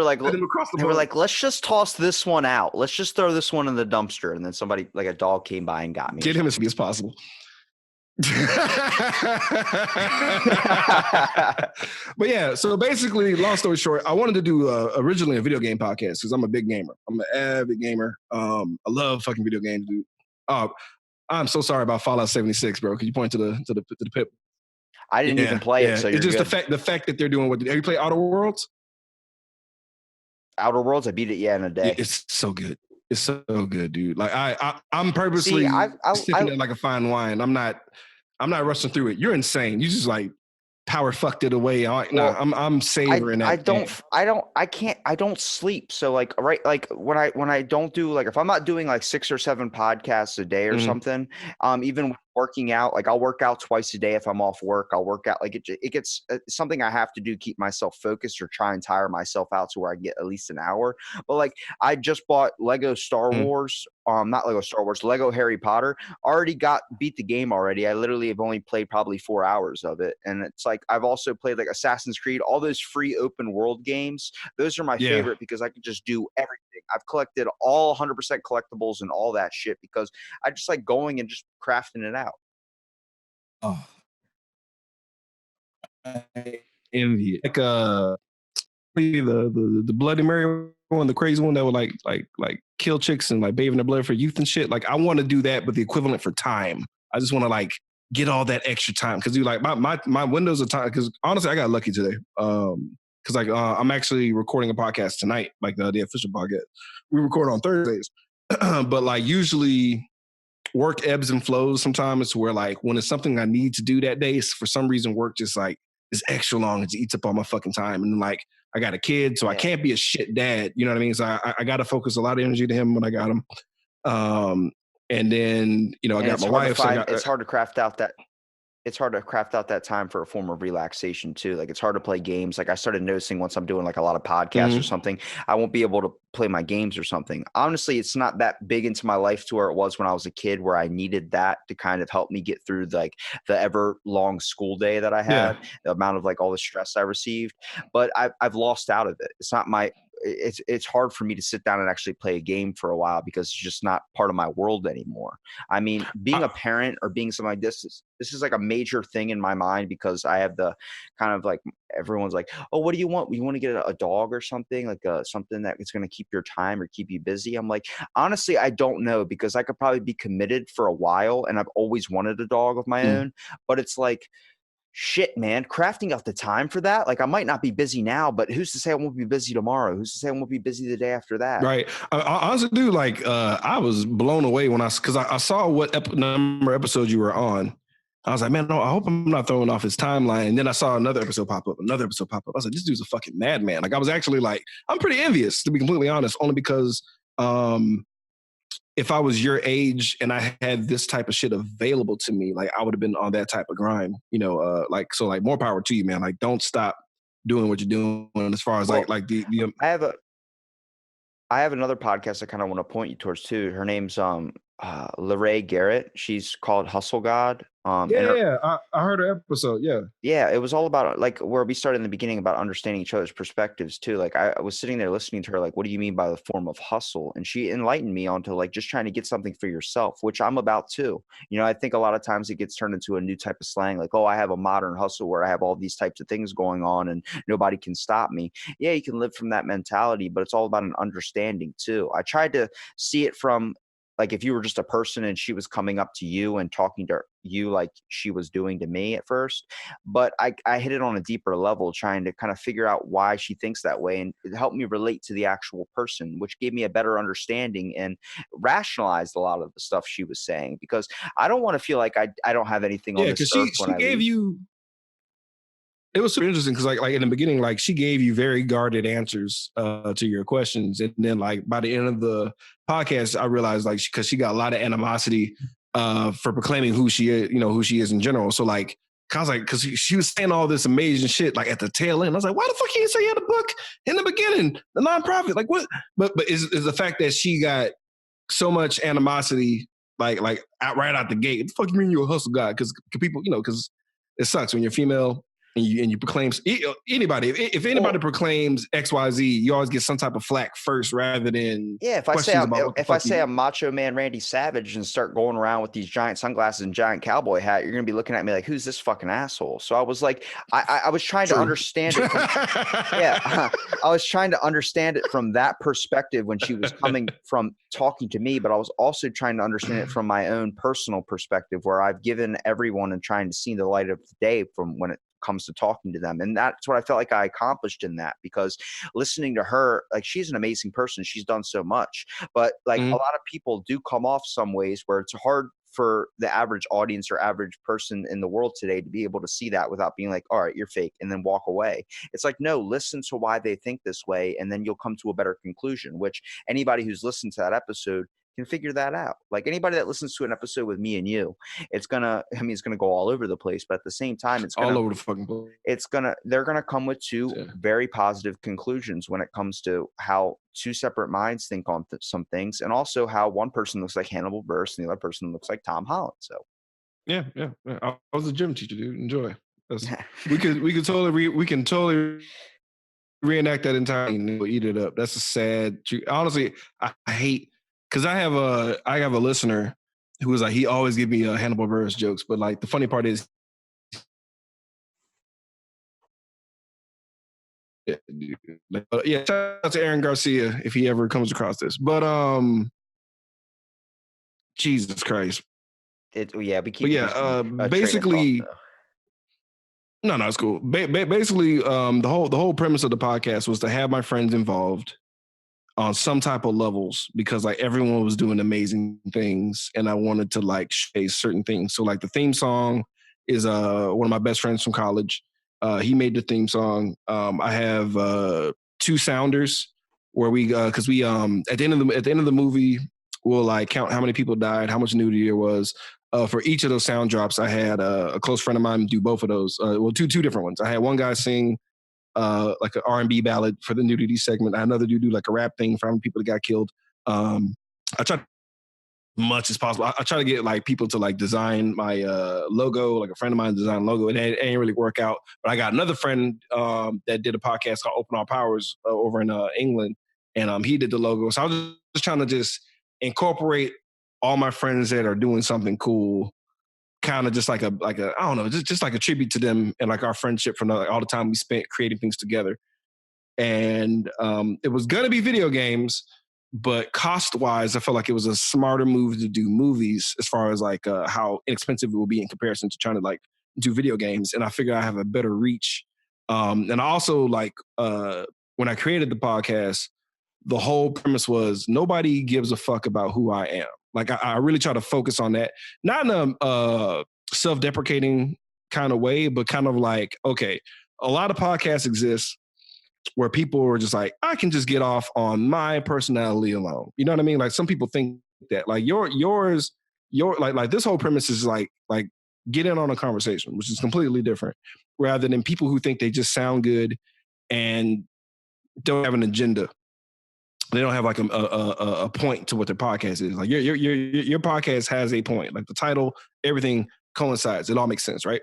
like, let's just toss this one out. Let's just throw this one in the dumpster. And then somebody, like a dog, came by and got me. Get him as possible. But yeah, so basically, long story short, I wanted to do originally a video game podcast because I'm a big gamer. I'm an avid gamer. I love fucking video games, dude. I'm so sorry about Fallout 76, bro. Can you point to the pip? I didn't even play it, so it's just good. the fact that they're doing what. Have you played Outer Worlds? Outer Worlds, I beat it in a day. It's so good. It's so good, dude. Like I'm purposely sipping it like a fine wine. I'm not rushing through it. You're insane. You just like power fucked it away. I'm savoring that. I don't sleep. So like, right. Like when I don't do, like, if I'm not doing like 6 or 7 podcasts a day or something, even working out, like I'll work out twice a day. If I'm off work, I'll work out. Like it gets something I have to do, keep myself focused or try and tire myself out to where I get at least an hour. But like, I just bought Lego Star Wars, not Lego Star Wars, Lego Harry Potter. Already beat the game already. I literally have only played probably 4 hours of it. And it's like, I've also played like Assassin's Creed, all those free open world games. Those are my favorite because I can just do everything. I've collected all 100% collectibles and all that shit because I just like going and just crafting it out. Oh, I envy it. Like the Bloody Mary one, the crazy one that would like kill chicks and like bathe in their blood for youth and shit. Like I want to do that, but the equivalent for time. I just want to like get all that extra time because like my windows of time. Because honestly, I got lucky today. Because like I'm actually recording a podcast tonight, like the official podcast. We record on Thursdays, but like usually work ebbs and flows sometimes where like when it's something I need to do that day, for some reason work just like is extra long. It eats up all my fucking time. And like I got a kid, so I can't be a shit dad. You know what I mean? So I got to focus a lot of energy to him when I got him. And then, you know, I got my wife. It's hard to craft out that time for a form of relaxation too. Like it's hard to play games. Like I started noticing once I'm doing like a lot of podcasts or something, I won't be able to play my games or something. Honestly, it's not that big into my life to where it was when I was a kid, where I needed that to kind of help me get through like the ever long school day that I had, the amount of like all the stress I received. But I've lost out of it. It's not it's hard for me to sit down and actually play a game for a while because it's just not part of my world anymore. I mean, being a parent or being something like this is like a major thing in my mind because I have the kind of like, everyone's like, oh, what do you want? You want to get a dog or something, like something that is going to keep your time or keep you busy? I'm like, honestly, I don't know, because I could probably be committed for a while and I've always wanted a dog of my own, but it's like, shit, man, crafting out the time for that. Like I might not be busy now, but who's to say I won't be busy tomorrow? Who's to say I won't be busy the day after that? Right. I honestly do. Like I was blown away when I saw what number episode you were on. I was like, man, no, I hope I'm not throwing off his timeline. And then I saw another episode pop up. I was like, this dude's a fucking madman. Like I was actually like, I'm pretty envious, to be completely honest, only because if I was your age and I had this type of shit available to me, like I would have been on that type of grind, you know, like more power to you, man. Like don't stop doing what you're doing as far as like the I have another podcast I kind of want to point you towards too. Her name's Lorraine Garrett. She's called Hustle God. I heard her episode. Yeah, it was all about like where we started in the beginning about understanding each other's perspectives too. Like I was sitting there listening to her, like, what do you mean by the form of hustle? And she enlightened me onto like just trying to get something for yourself, which I'm about too. You know, I think a lot of times it gets turned into a new type of slang, like, oh, I have a modern hustle where I have all these types of things going on and nobody can stop me. Yeah, you can live from that mentality, but it's all about an understanding too. I tried to see it from, like, if you were just a person and she was coming up to you and talking to you like she was doing to me at first, but I hit it on a deeper level, trying to kind of figure out why she thinks that way, and it helped me relate to the actual person, which gave me a better understanding and rationalized a lot of the stuff she was saying, because I don't want to feel like I don't have anything on this earth when I leave. It was super interesting because like in the beginning, like she gave you very guarded answers to your questions, and then like by the end of the podcast, I realized like because she got a lot of animosity for proclaiming who she is, who she is in general. So like, I was like, because she was saying all this amazing shit like at the tail end. I was like, why the fuck you didn't say you had a book in the beginning, the nonprofit? Like what? But is the fact that she got so much animosity like right out the gate. What the fuck you mean you a hustle guy? Because people, because it sucks when you're female and you proclaim anybody. If anybody proclaims XYZ, you always get some type of flack first rather than if I say I'm Macho Man Randy Savage and start going around with these giant sunglasses and giant cowboy hat, you're gonna be looking at me like, who's this fucking asshole? So I was like, I was trying to understand it. I was trying to understand it from that perspective when she was coming from talking to me, but I was also trying to understand it from my own personal perspective, where I've given everyone and trying to see the light of day from when it comes to talking to them. And that's what I felt like I accomplished in that, because listening to her, like, she's an amazing person. She's done so much, but like a lot of people do come off some ways where it's hard for the average audience or average person in the world today to be able to see that without being like, all right, you're fake, and then walk away. It's like, no, listen to why they think this way, and then you'll come to a better conclusion, which anybody who's listened to that episode can figure that out. Like anybody that listens to an episode with me and you, it's gonna go all over the place, but at the same time, it's gonna all over the fucking place. They're gonna come with two very positive conclusions when it comes to how two separate minds think on some things, and also how one person looks like Hannibal Buress and the other person looks like Tom Holland. So yeah. I was a gym teacher, dude. Enjoy. We can totally reenact that entire thing and eat it up. That's a sad. Honestly, I hate. Because I have a listener who was like, he always give me Hannibal Buress jokes, but like the funny part is, shout out to Aaron Garcia if he ever comes across this. But Jesus Christ, basically, no, it's cool. Basically, the whole premise of the podcast was to have my friends involved on some type of levels, because like everyone was doing amazing things and I wanted to like chase certain things. So like the theme song is one of my best friends from college. He made the theme song. I have two sounders where we because we at the end of the movie we'll like count how many people died, how much nudity there was. For each of those sound drops, I had a close friend of mine do both of those. Two different ones. I had one guy sing like an R&B ballad for the nudity segment. I had another dude do like a rap thing for how many people that got killed. I try much as possible. I try to get like people to like design my logo. Like a friend of mine designed a logo, and it ain't really work out. But I got another friend that did a podcast called Open All Powers over in England, and he did the logo. So I was just trying to just incorporate all my friends that are doing something cool, kind of just like a I don't know, just like a tribute to them and like our friendship from all the time we spent creating things together. And it was gonna be video games, but cost-wise, I felt like it was a smarter move to do movies as far as like how inexpensive it will be in comparison to trying to like do video games. And I figured I have a better reach. And I also like when I created the podcast, the whole premise was nobody gives a fuck about who I am. Like I really try to focus on that, not in a self-deprecating kind of way, but kind of like, okay, a lot of podcasts exist where people are just like, I can just get off on my personality alone. You know what I mean? Like some people think that like yours, like this whole premise is like get in on a conversation, which is completely different, rather than people who think they just sound good and don't have an agenda. They don't have like a point to what their podcast is. Like your podcast has a point. Like the title, everything coincides. It all makes sense, right?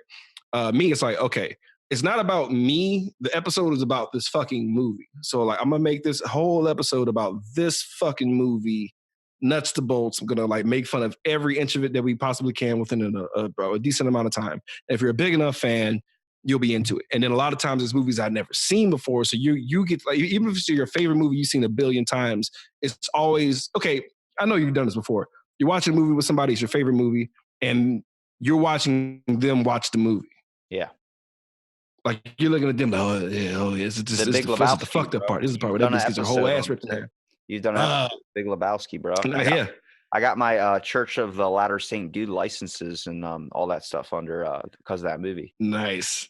Me, it's like, okay, it's not about me. The episode is about this fucking movie. So like, I'm gonna make this whole episode about this fucking movie, nuts to bolts. I'm gonna like make fun of every inch of it that we possibly can within a decent amount of time. And if you're a big enough fan, you'll be into it. And then a lot of times it's movies I've never seen before. So you get like, even if it's your favorite movie you've seen 1 billion times, it's always, okay, I know you've done this before. You're watching a movie with somebody, it's your favorite movie, and you're watching them watch the movie. Yeah. Like you're looking at them like, oh yeah, this is the fucked up part. This is the part where that bitch gets her whole ass ripped in there. You've done a Big Lebowski, bro. Yeah. I got my Church of the Latter Saint Dude licenses and all that stuff under because of that movie. Nice.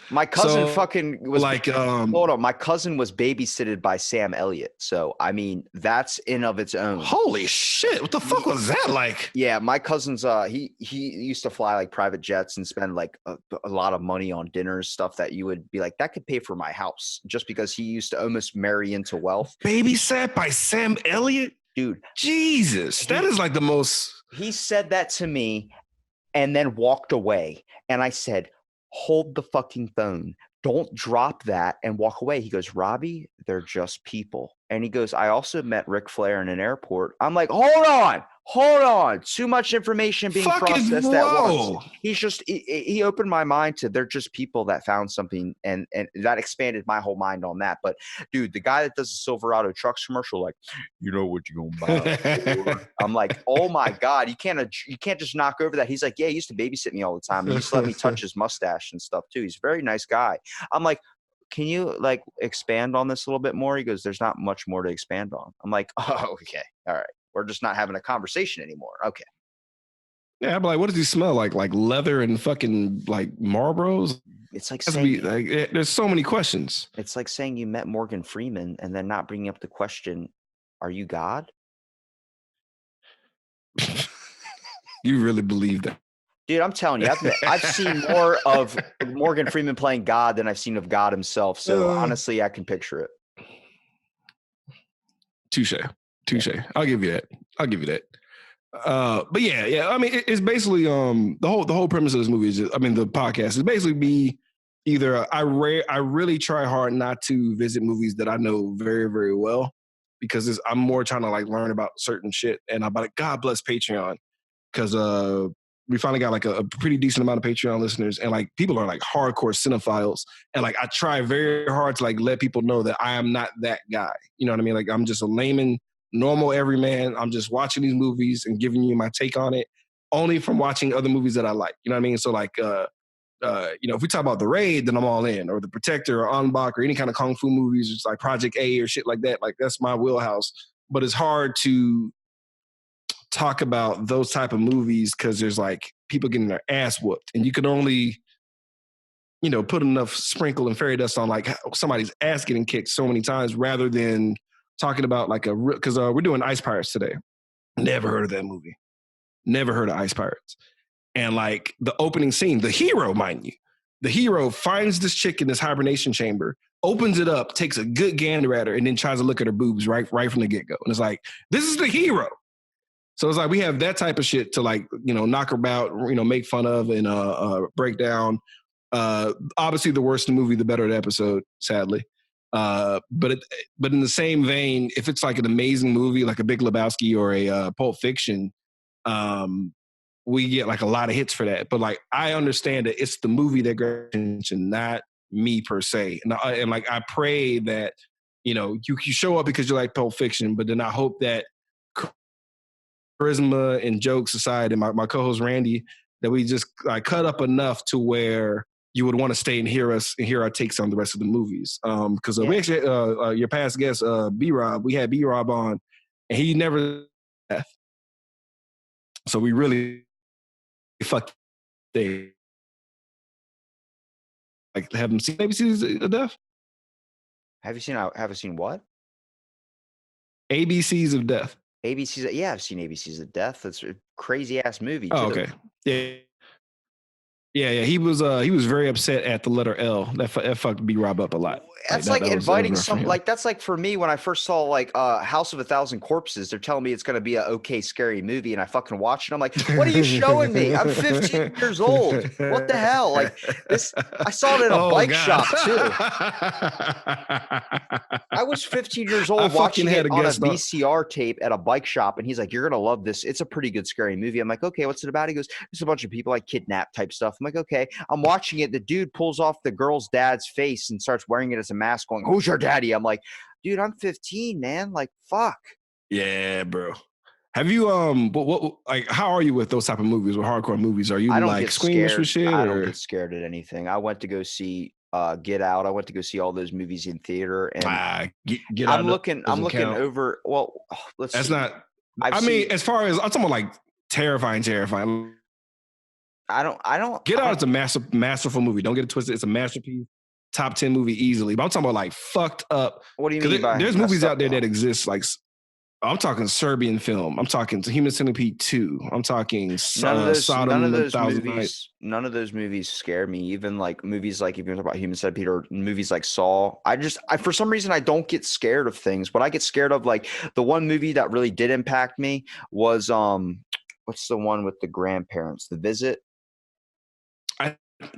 My cousin So, fucking was like, hold on. My cousin was babysitted by Sam Elliott. So I mean, that's in of its own. holy shit! What the fuck was that like? Yeah, my cousin's he used to fly like private jets and spend like a lot of money on dinners, stuff that you would be like, that could pay for my house, just because he used to almost marry into wealth. Babysat by Sam Elliott? Dude, Jesus, that is like the most. he said that to me and then walked away. And I said, hold the fucking phone. Don't drop that and walk away. He goes, Robbie, they're just people. And he goes, I also met Ric Flair in an airport. I'm like, hold on. Too much information being processed at once. He's just, he opened my mind to, they're just people that found something. And that expanded my whole mind on that. But dude, the guy that does the Silverado trucks commercial, like, you know what you're going to buy. I'm like, oh my God, you can't just knock over that. He's like, yeah, he used to babysit me all the time. He used to let me touch his mustache and stuff too. He's a very nice guy. I'm like, can you like expand on this a little bit more? He goes, there's not much more to expand on. I'm like, oh, okay. All right. We're just not having a conversation anymore. Okay. Yeah, but like, what does he smell like? Like leather and fucking like Marlboros? It's like saying, there's so many questions. It's like saying you met Morgan Freeman and then not bringing up the question, are you God? You really believe that? Dude, I'm telling you, I've seen more of Morgan Freeman playing God than I've seen of God himself. So honestly, I can picture it. Touche. I'll give you that. But yeah. I mean, it's basically the whole premise of this movie is just, I mean, the podcast is basically be either I really try hard not to visit movies that I know very, very well, because I'm more trying to like learn about certain shit. And I'm like, God bless Patreon, because we finally got like a pretty decent amount of Patreon listeners, and like people are like hardcore cinephiles, and like I try very hard to like let people know that I am not that guy. You know what I mean? Like I'm just a layman, normal everyman. I'm just watching these movies and giving you my take on it, only from watching other movies that I like. You know what I mean? So like, if we talk about The Raid, then I'm all in, or The Protector, or On Bak, or any kind of kung fu movies, just like Project A or shit like that. Like that's my wheelhouse. But it's hard to talk about those type of movies because there's like people getting their ass whooped, and you can only put enough sprinkle and fairy dust on like somebody's ass getting kicked so many times, rather than talking about like because we're doing Ice Pirates today. Never heard of that movie, never heard of Ice Pirates. And like the opening scene, the hero, mind you, the hero finds this chick in this hibernation chamber, opens it up, takes a good gander at her, and then tries to look at her boobs right from the get-go. And it's like, this is the hero. So it's like we have that type of shit to like, knock about, make fun of and break down. Obviously, the worse the movie, the better the episode, sadly. But in the same vein, if it's like an amazing movie, like a Big Lebowski or a Pulp Fiction, we get like a lot of hits for that. But like, I understand that it's the movie that grabs attention, not me per se. And like, I pray that, you show up because you like Pulp Fiction, but then I hope that charisma and jokes aside, and my co-host Randy, that we just like cut up enough to where you would want to stay and hear us and hear our takes on the rest of the movies. Because we actually, your past guest, B-Rob, we had B-Rob on, and he never death. So we really fucked they like haven't seen ABCs of Death. Have you seen what? ABCs of Death. ABC's, yeah, I've seen ABC's of Death. That's a crazy ass movie. Oh, okay. Yeah. He was very upset at the letter L. That fucked B-Rob up a lot. That's like inviting some, like that's like for me when I first saw like House of a Thousand Corpses. They're telling me it's going to be a okay scary movie, and I fucking watch it. I'm like, what are you showing me? I'm 15 years old. What the hell? Like this, I saw it in a bike shop too. I was 15 years old watching it on a VCR tape at a bike shop, and he's like, "You're gonna love this. It's a pretty good scary movie." I'm like, "Okay, what's it about?" He goes, "There's a bunch of people like kidnapped type stuff." I'm like, "Okay." I'm watching it. The dude pulls off the girl's dad's face and starts wearing it as a mask, going, "Who's your daddy?" I'm like, "Dude, I'm 15, man. Like, fuck." Yeah, bro. Have you what like how are you with those type of movies, with hardcore movies? Are you like squeamish with shit? I don't get scared at anything. I went to go see Get Out. I went to go see all those movies in theater, and Get Out. I'm looking count. over. Well, let's. That's see. not. I mean, as far as I'm talking about like terrifying. I don't. Get Out is a masterful movie. Don't get it twisted. It's a masterpiece. Top 10 movie easily. But I'm talking about like fucked up. What do you mean by there's movies out there that exist like I'm talking Serbian film. I'm talking Human Centipede 2. I'm talking Sodom. None of those movies scare me. Even like movies like if you're talking about Human Centipede or movies like Saw. I for some reason I don't get scared of things. What I get scared of, like the one movie that really did impact me was what's the one with the grandparents? The Visit.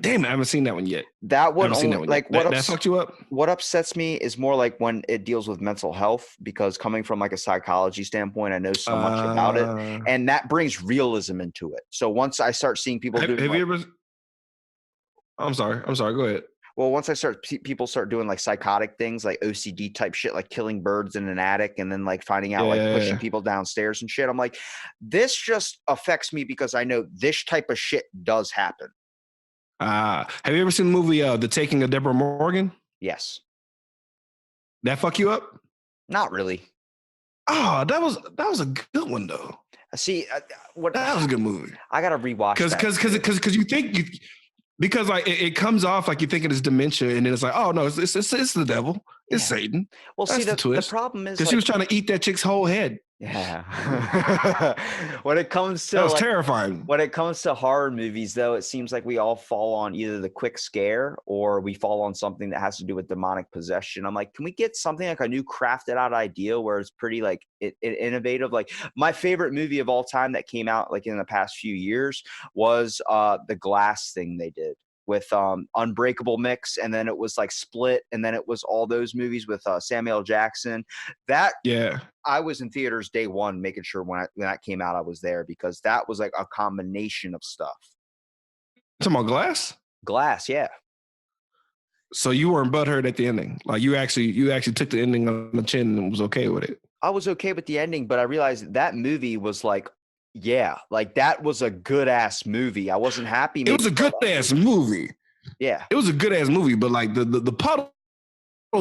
Damn, I haven't seen that one yet. That one, like that fucked you up. What upsets me is more like when it deals with mental health, because coming from like a psychology standpoint, I know so much about it, and that brings realism into it. So once I start seeing people have you ever? I'm sorry. Go ahead. Well, once people start doing like psychotic things, like OCD type shit, like killing birds in an attic and then like finding out pushing people downstairs and shit. I'm like, this just affects me because I know this type of shit does happen. Have you ever seen the movie The Taking of Deborah Morgan? Yes. That fuck you up? Not really. Oh, that was a good one though. See, that was a good movie. I gotta rewatch because you think because like it comes off like you think it is dementia, and then it's like, oh no, it's the devil, it's Satan. Well, that's see, the problem is because she was trying to eat that chick's whole head. Yeah. When it comes to that was terrifying. When it comes to horror movies, though, it seems like we all fall on either the quick scare or we fall on something that has to do with demonic possession. I'm like, can we get something like a new crafted out idea where it's pretty like innovative? Like my favorite movie of all time that came out like in the past few years was the Glass thing they did with Unbreakable Mix, and then it was like Split, and then it was all those movies with Samuel L. Jackson. I was in theaters day one, making sure when that came out I was there, because that was like a combination of stuff. Talking about Glass, yeah. So you weren't butthurt at the ending, like you actually took the ending on the chin and was okay with it. I was okay with the ending, but I realized that movie was like, yeah, like that was a good ass movie. I wasn't happy. It was a good ass movie. Yeah, it was a good ass movie, but like the puddle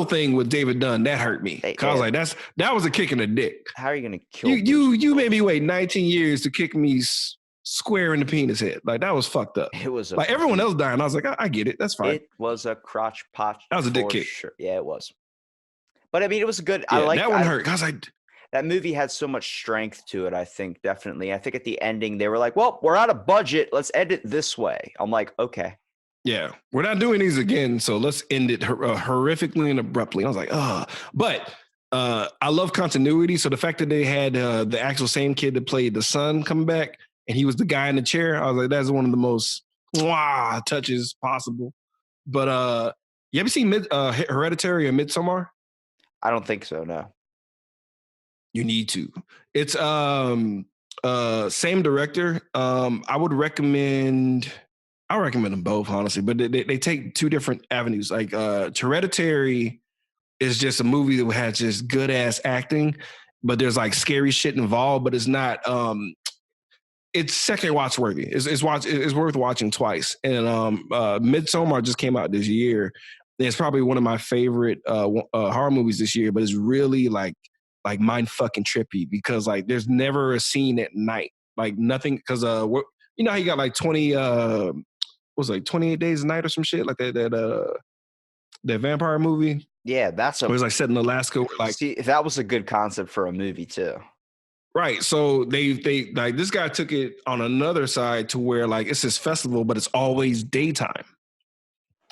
thing with David Dunn, that hurt me. Cause I was like, that was a kick in the dick. How are you gonna kill you made me wait 19 years to kick me square in the penis head? Like that was fucked up. It was like everyone else dying. I was like, I get it. That's fine. It was a crotch pot. That was a dick kick. Sure. Yeah, it was. But I mean, it was a good. Yeah, I like that one hurt. I was like, that movie had so much strength to it. I think definitely. I think at the ending they were like, "Well, we're out of budget. Let's end it this way." I'm like, okay. Yeah, we're not doing these again, so let's end it horrifically and abruptly. I was like, but I love continuity. So the fact that they had the actual same kid that played the son coming back, and he was the guy in the chair, I was like, that's one of the most touches possible. But you ever seen Hereditary or Midsommar? I don't think so. No. You need to. It's same director. I would recommend. I recommend them both, honestly, but they take two different avenues. Like Hereditary is just a movie that has just good ass acting, but there's like scary shit involved, but it's not. It's second watch worthy. It's worth watching twice. And Midsommar just came out this year. It's probably one of my favorite horror movies this year, but it's really like mind fucking trippy because like there's never a scene at night, like nothing. Because you know how you got like 28 Days a Night or some shit like that vampire movie. Yeah, that's it was like set in Alaska. Like, see, that was a good concept for a movie too. Right. So they like this guy took it on another side to where like it's this festival, but it's always daytime.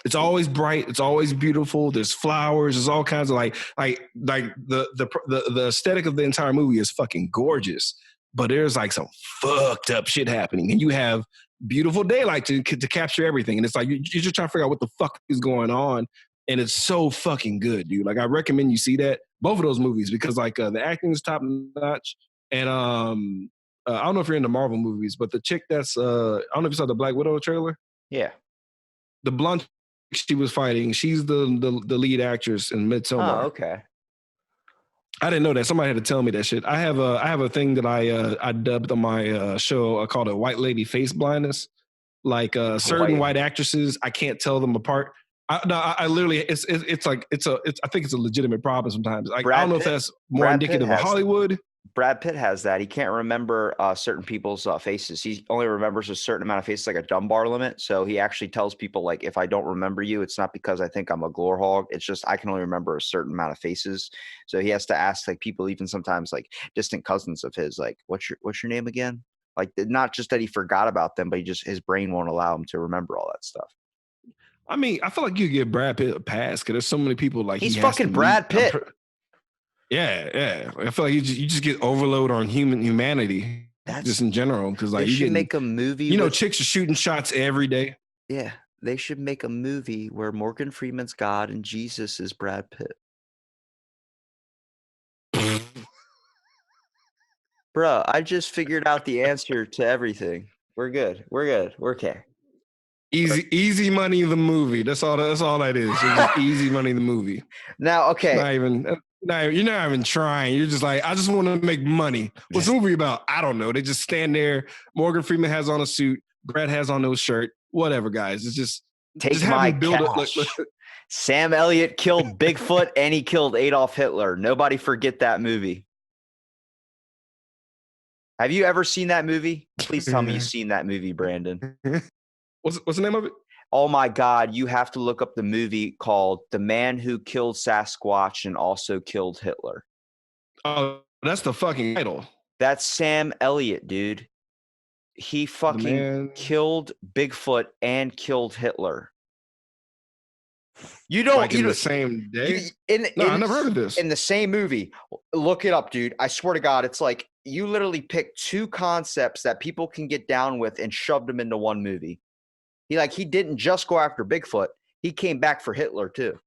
It's always bright. It's always beautiful. There's flowers. There's all kinds of like the aesthetic of the entire movie is fucking gorgeous. But there's like some fucked up shit happening, and you have beautiful daylight to capture everything. And it's like you're just trying to figure out what the fuck is going on, and it's so fucking good, dude. Like I recommend you see that both of those movies because like the acting is top notch, and I don't know if you're into Marvel movies, but the chick that's I don't know if you saw the Black Widow trailer. Yeah, the blonde she was fighting, she's the lead actress in Midsommar. Oh, okay. I didn't know that. Somebody had to tell me that shit. I have a thing that I dubbed on my show. I called it white lady face blindness. Like certain white actresses, I can't tell them apart. I literally, I think it's a legitimate problem sometimes. Like, I don't know if that's more indicative of Hollywood. Brad Pitt has that. He can't remember certain people's faces. He only remembers a certain amount of faces, like a Dunbar limit. So he actually tells people, like, if I don't remember you, it's not because I think I'm a glory hog. It's just I can only remember a certain amount of faces. So he has to ask, like, people, even sometimes like distant cousins of his, like, what's your name again? Like, not just that he forgot about them, but his brain won't allow him to remember all that stuff. I mean, I feel like you give Brad Pitt a pass because there's so many people like He's he has to fucking meet. Brad Pitt. Yeah. I feel like you just get overload on humanity just in general because like They should make a movie. You know, chicks are shooting shots every day. Yeah, they should make a movie where Morgan Freeman's God and Jesus is Brad Pitt. Bro, I just figured out the answer to everything. We're good. We're okay. Easy money the movie. That's all that is. It's just easy money the movie. Now, okay. You're not even trying. You're just like, I just want to make money. What's the movie about? I don't know. They just stand there. Morgan Freeman has on a suit. Brad has on no shirt. Whatever, guys. It's just take my cash. Sam Elliott killed Bigfoot and he killed Adolf Hitler. Nobody forget that movie. Have you ever seen that movie? Please tell me you've seen that movie, Brandon. What's the name of it? Oh my God, you have to look up the movie called The Man Who Killed Sasquatch and Also Killed Hitler. Oh, that's the fucking title. That's Sam Elliott, dude. He fucking killed Bigfoot and killed Hitler. You don't like in the same day? I never heard of this. In the same movie. Look it up, dude. I swear to God, it's like you literally pick two concepts that people can get down with and shoved them into one movie. He didn't just go after Bigfoot. He came back for Hitler too.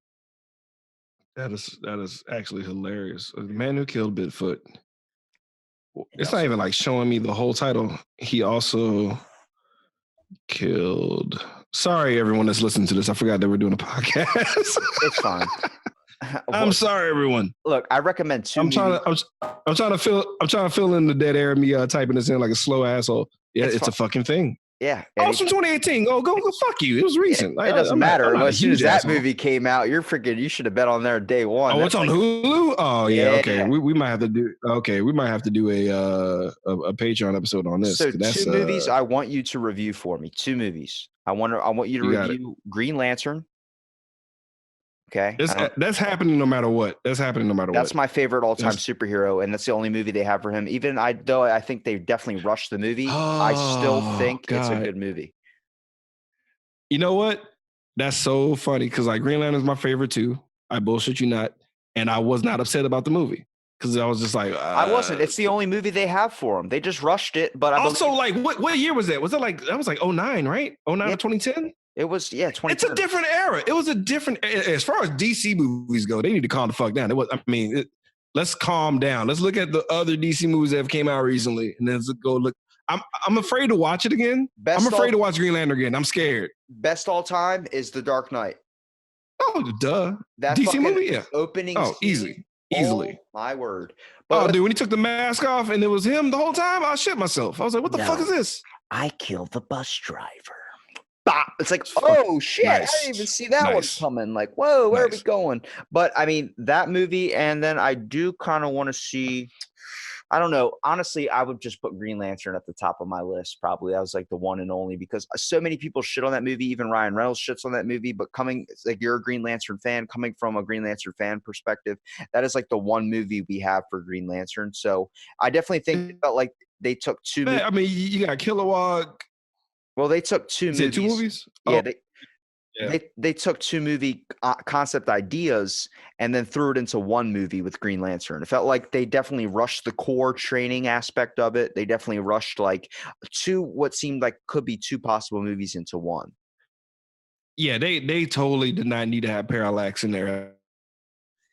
That is actually hilarious. The Man Who Killed Bigfoot. It's not even like showing me the whole title. He also killed. Sorry, everyone that's listening to this. I forgot that we're doing a podcast. It's fine. I'm sorry, everyone. Look, I recommend two. I'm trying to fill in the dead air of me typing this in like a slow asshole. Yeah, it's a fucking thing. Yeah. Oh, it's from 2018. Go fuck you. It was recent. It doesn't matter. As soon as that movie came out, you're freaking. You should have bet on there day one. Oh, it's on Hulu. Oh yeah. Okay. We might have to do. Okay, we might have to do a Patreon episode on this. So two movies I want you to review for me. Two movies. I want you to review Green Lantern. Okay. That's happening no matter what. That's my favorite all-time superhero, and that's the only movie they have for him. Even though I think they definitely rushed the movie, I still think it's a good movie. You know what? That's so funny because like Green Lantern is my favorite too. I bullshit you not, and I was not upset about the movie because I was just like, I wasn't. It's the only movie they have for him. They just rushed it. But like, what year was that? Was it like that was like 2009, right? 2009 or 2010? It was 2010. It's a different era. It was a different. As far as DC movies go, they need to calm the fuck down. Let's calm down. Let's look at the other DC movies that have came out recently, and then let's go look. I'm afraid to watch it again. I'm afraid to watch Green Lantern again. I'm scared. Best all time is The Dark Knight. Oh, duh. That DC movie, yeah. Opening. Oh, easily. Oh, my word. But dude, when he took the mask off and it was him the whole time, I shit myself. I was like, what the fuck is this? I killed the bus driver. Bop. It's like, oh shit, nice. I didn't even see that one coming. Like, whoa, where are we going? But I mean, that movie, and then I do kind of want to see, I don't know. Honestly, I would just put Green Lantern at the top of my list. Probably that was like the one and only because so many people shit on that movie. Even Ryan Reynolds shits on that movie. But you're a Green Lantern fan, coming from a Green Lantern fan perspective, that is like the one movie we have for Green Lantern. So I definitely think that like they took two. I mean, you got Kilowog. Well, they took two movies. Yeah, they took two movie concept ideas and then threw it into one movie with Green Lantern. It felt like they definitely rushed the core training aspect of it. They definitely rushed like what seemed like could be two possible movies into one. Yeah, they totally did not need to have Parallax in there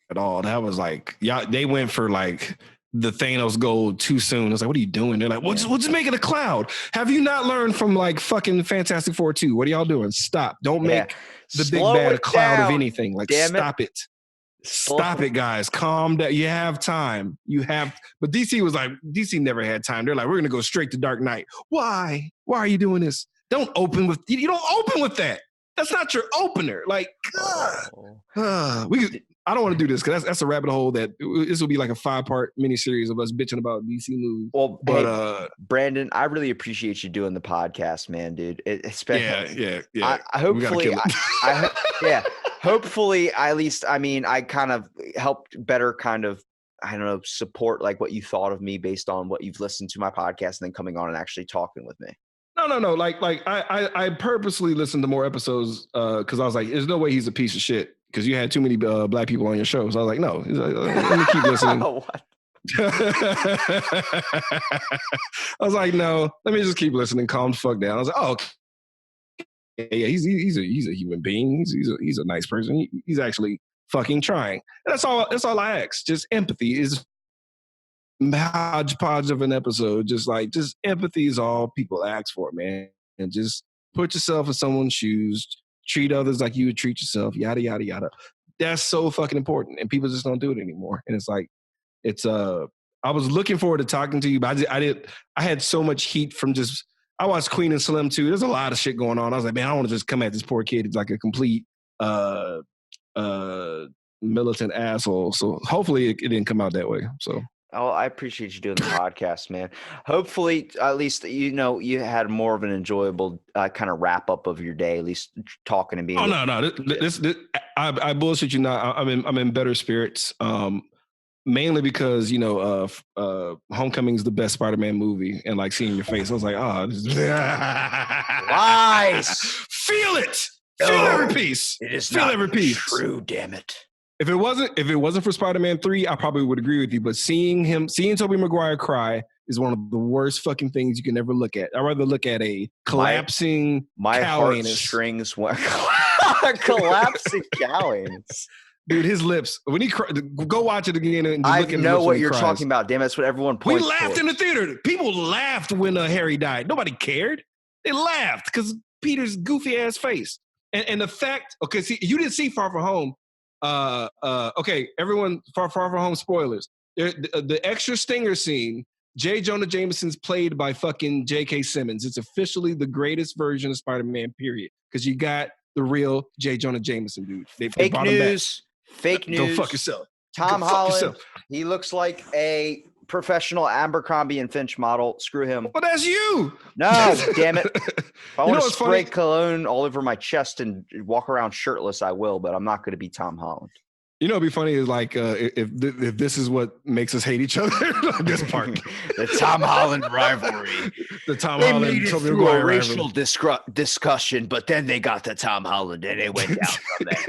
at all. That was like, they went for like the Thanos gold too soon. It's like, what are you doing? They're like, we'll just make it a cloud. Have you not learned from like fucking Fantastic Four 2? What are y'all doing? Stop. Don't make the big bad a cloud of anything. Like, stop it. Stop it, guys. Calm down. You have time. But DC was like, DC never had time. They're like, we're going to go straight to Dark Knight. Why? Why are you doing this? You don't open with that. That's not your opener. Like, I I don't want to do this because that's a rabbit hole that this will be like a 5-part miniseries of us bitching about DC movies. Well, but hey, Brandon, I really appreciate you doing the podcast, man, dude. Yeah. Hopefully, at least, I mean, I kind of helped better kind of, I don't know, support like what you thought of me based on what you've listened to my podcast and then coming on and actually talking with me. No. Like I purposely listened to more episodes because I was like, there's no way he's a piece of shit because you had too many black people on your show. So I was like, no, let me keep listening. What? I was like, no, let me just keep listening. Calm the fuck down. I was like, oh, yeah, he's a human being. He's a nice person. He's actually fucking trying. And that's all I ask. Just empathy is hodgepodge of an episode. Just empathy is all people ask for, man. And just put yourself in someone's shoes. Treat others like you would treat yourself. Yada yada yada. That's so fucking important, and people just don't do it anymore. And it's like, I was looking forward to talking to you, but I had so much heat from just. I watched Queen and Slim too. There's a lot of shit going on. I was like, man, I don't want to just come at this poor kid. He's like a complete militant asshole. So hopefully it didn't come out that way. So. Oh, I appreciate you doing the podcast, man. Hopefully, at least, you had more of an enjoyable kind of wrap up of your day, at least talking and being. Oh, no. This I bullshit you not. I'm in better spirits. Mainly because Homecoming is the best Spider-Man movie, and like seeing your face, I was like, Lies. Feel it. Feel every piece. It is feel not every piece. True, damn it. If it wasn't for Spider-Man 3, I probably would agree with you. But seeing Tobey Maguire cry is one of the worst fucking things you can ever look at. I'd rather look at a collapsing my cow anus. Heartstrings collapsing cow anus. Dude, his lips. When he go watch it again and just look at know what you're talking about. Damn, that's what everyone points. We laughed in the theater. People laughed when Harry died. Nobody cared. They laughed because Peter's goofy ass face and the fact. Okay, see, you didn't see Far From Home. Okay, everyone. Far From Home spoilers. The extra stinger scene. J. Jonah Jameson's played by fucking J.K. Simmons. It's officially the greatest version of Spider-Man. Period. Because you got the real J. Jonah Jameson, dude. They brought him back. Fake news. Go fuck yourself. Tom Holland. He looks like a professional Abercrombie and Finch model. Screw him. Well, that's you. No, damn it. If I want to spray cologne all over my chest and walk around shirtless, I will, but I'm not going to be Tom Holland. You know, what'd be funny is like if this is what makes us hate each other. This part, the Tom Holland rivalry. The Tom Holland made it through a racial discussion, but then they got the Tom Holland and it went down from there.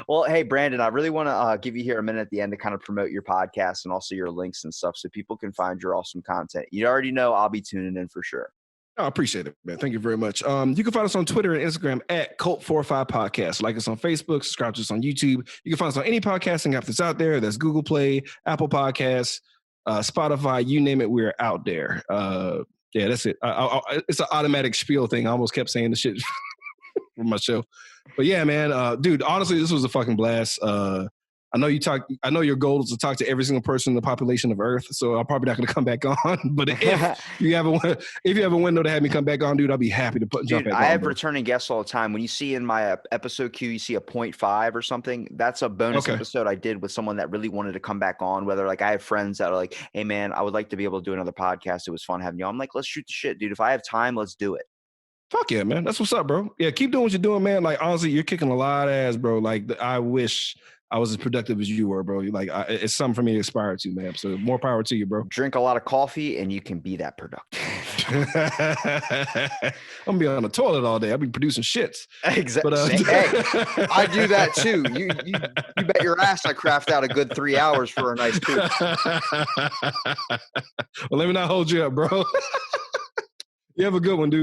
Well, hey, Brandon, I really want to give you here a minute at the end to kind of promote your podcast and also your links and stuff so people can find your awesome content. You already know I'll be tuning in for sure. I appreciate it, man. Thank you very much. You can find us on Twitter and Instagram at Cult45 Podcast. Like us on Facebook, subscribe to us on YouTube. You can find us on any podcasting app that's out there. That's Google Play, Apple Podcasts, Spotify, you name it, we're out there. Yeah, that's it. It's an automatic spiel thing. I almost kept saying the shit from my show. But yeah, man, dude, honestly, this was a fucking blast. I know your goal is to talk to every single person in the population of Earth, so I'm probably not going to come back on. But if you have a window to have me come back on, dude, I'll be happy to jump back on. I have returning guests all the time. When you see in my episode queue, you see a 0.5 or something. That's a bonus episode I did with someone that really wanted to come back on. Whether like I have friends that are like, "Hey, man, I would like to be able to do another podcast. It was fun having you." I'm like, "Let's shoot the shit, dude. If I have time, let's do it." Fuck yeah, man. That's what's up, bro. Yeah, keep doing what you're doing, man. Like, honestly, you're kicking a lot of ass, bro. Like, I wish I was as productive as you were, bro. Like, it's something for me to aspire to, man. So more power to you, bro. Drink a lot of coffee and you can be that productive. I'm gonna be on the toilet all day. I'll be producing shits. Exactly. Hey, I do that too. You bet your ass I craft out a good 3 hours for a nice poop. Well, let me not hold you up, bro. You have a good one, dude.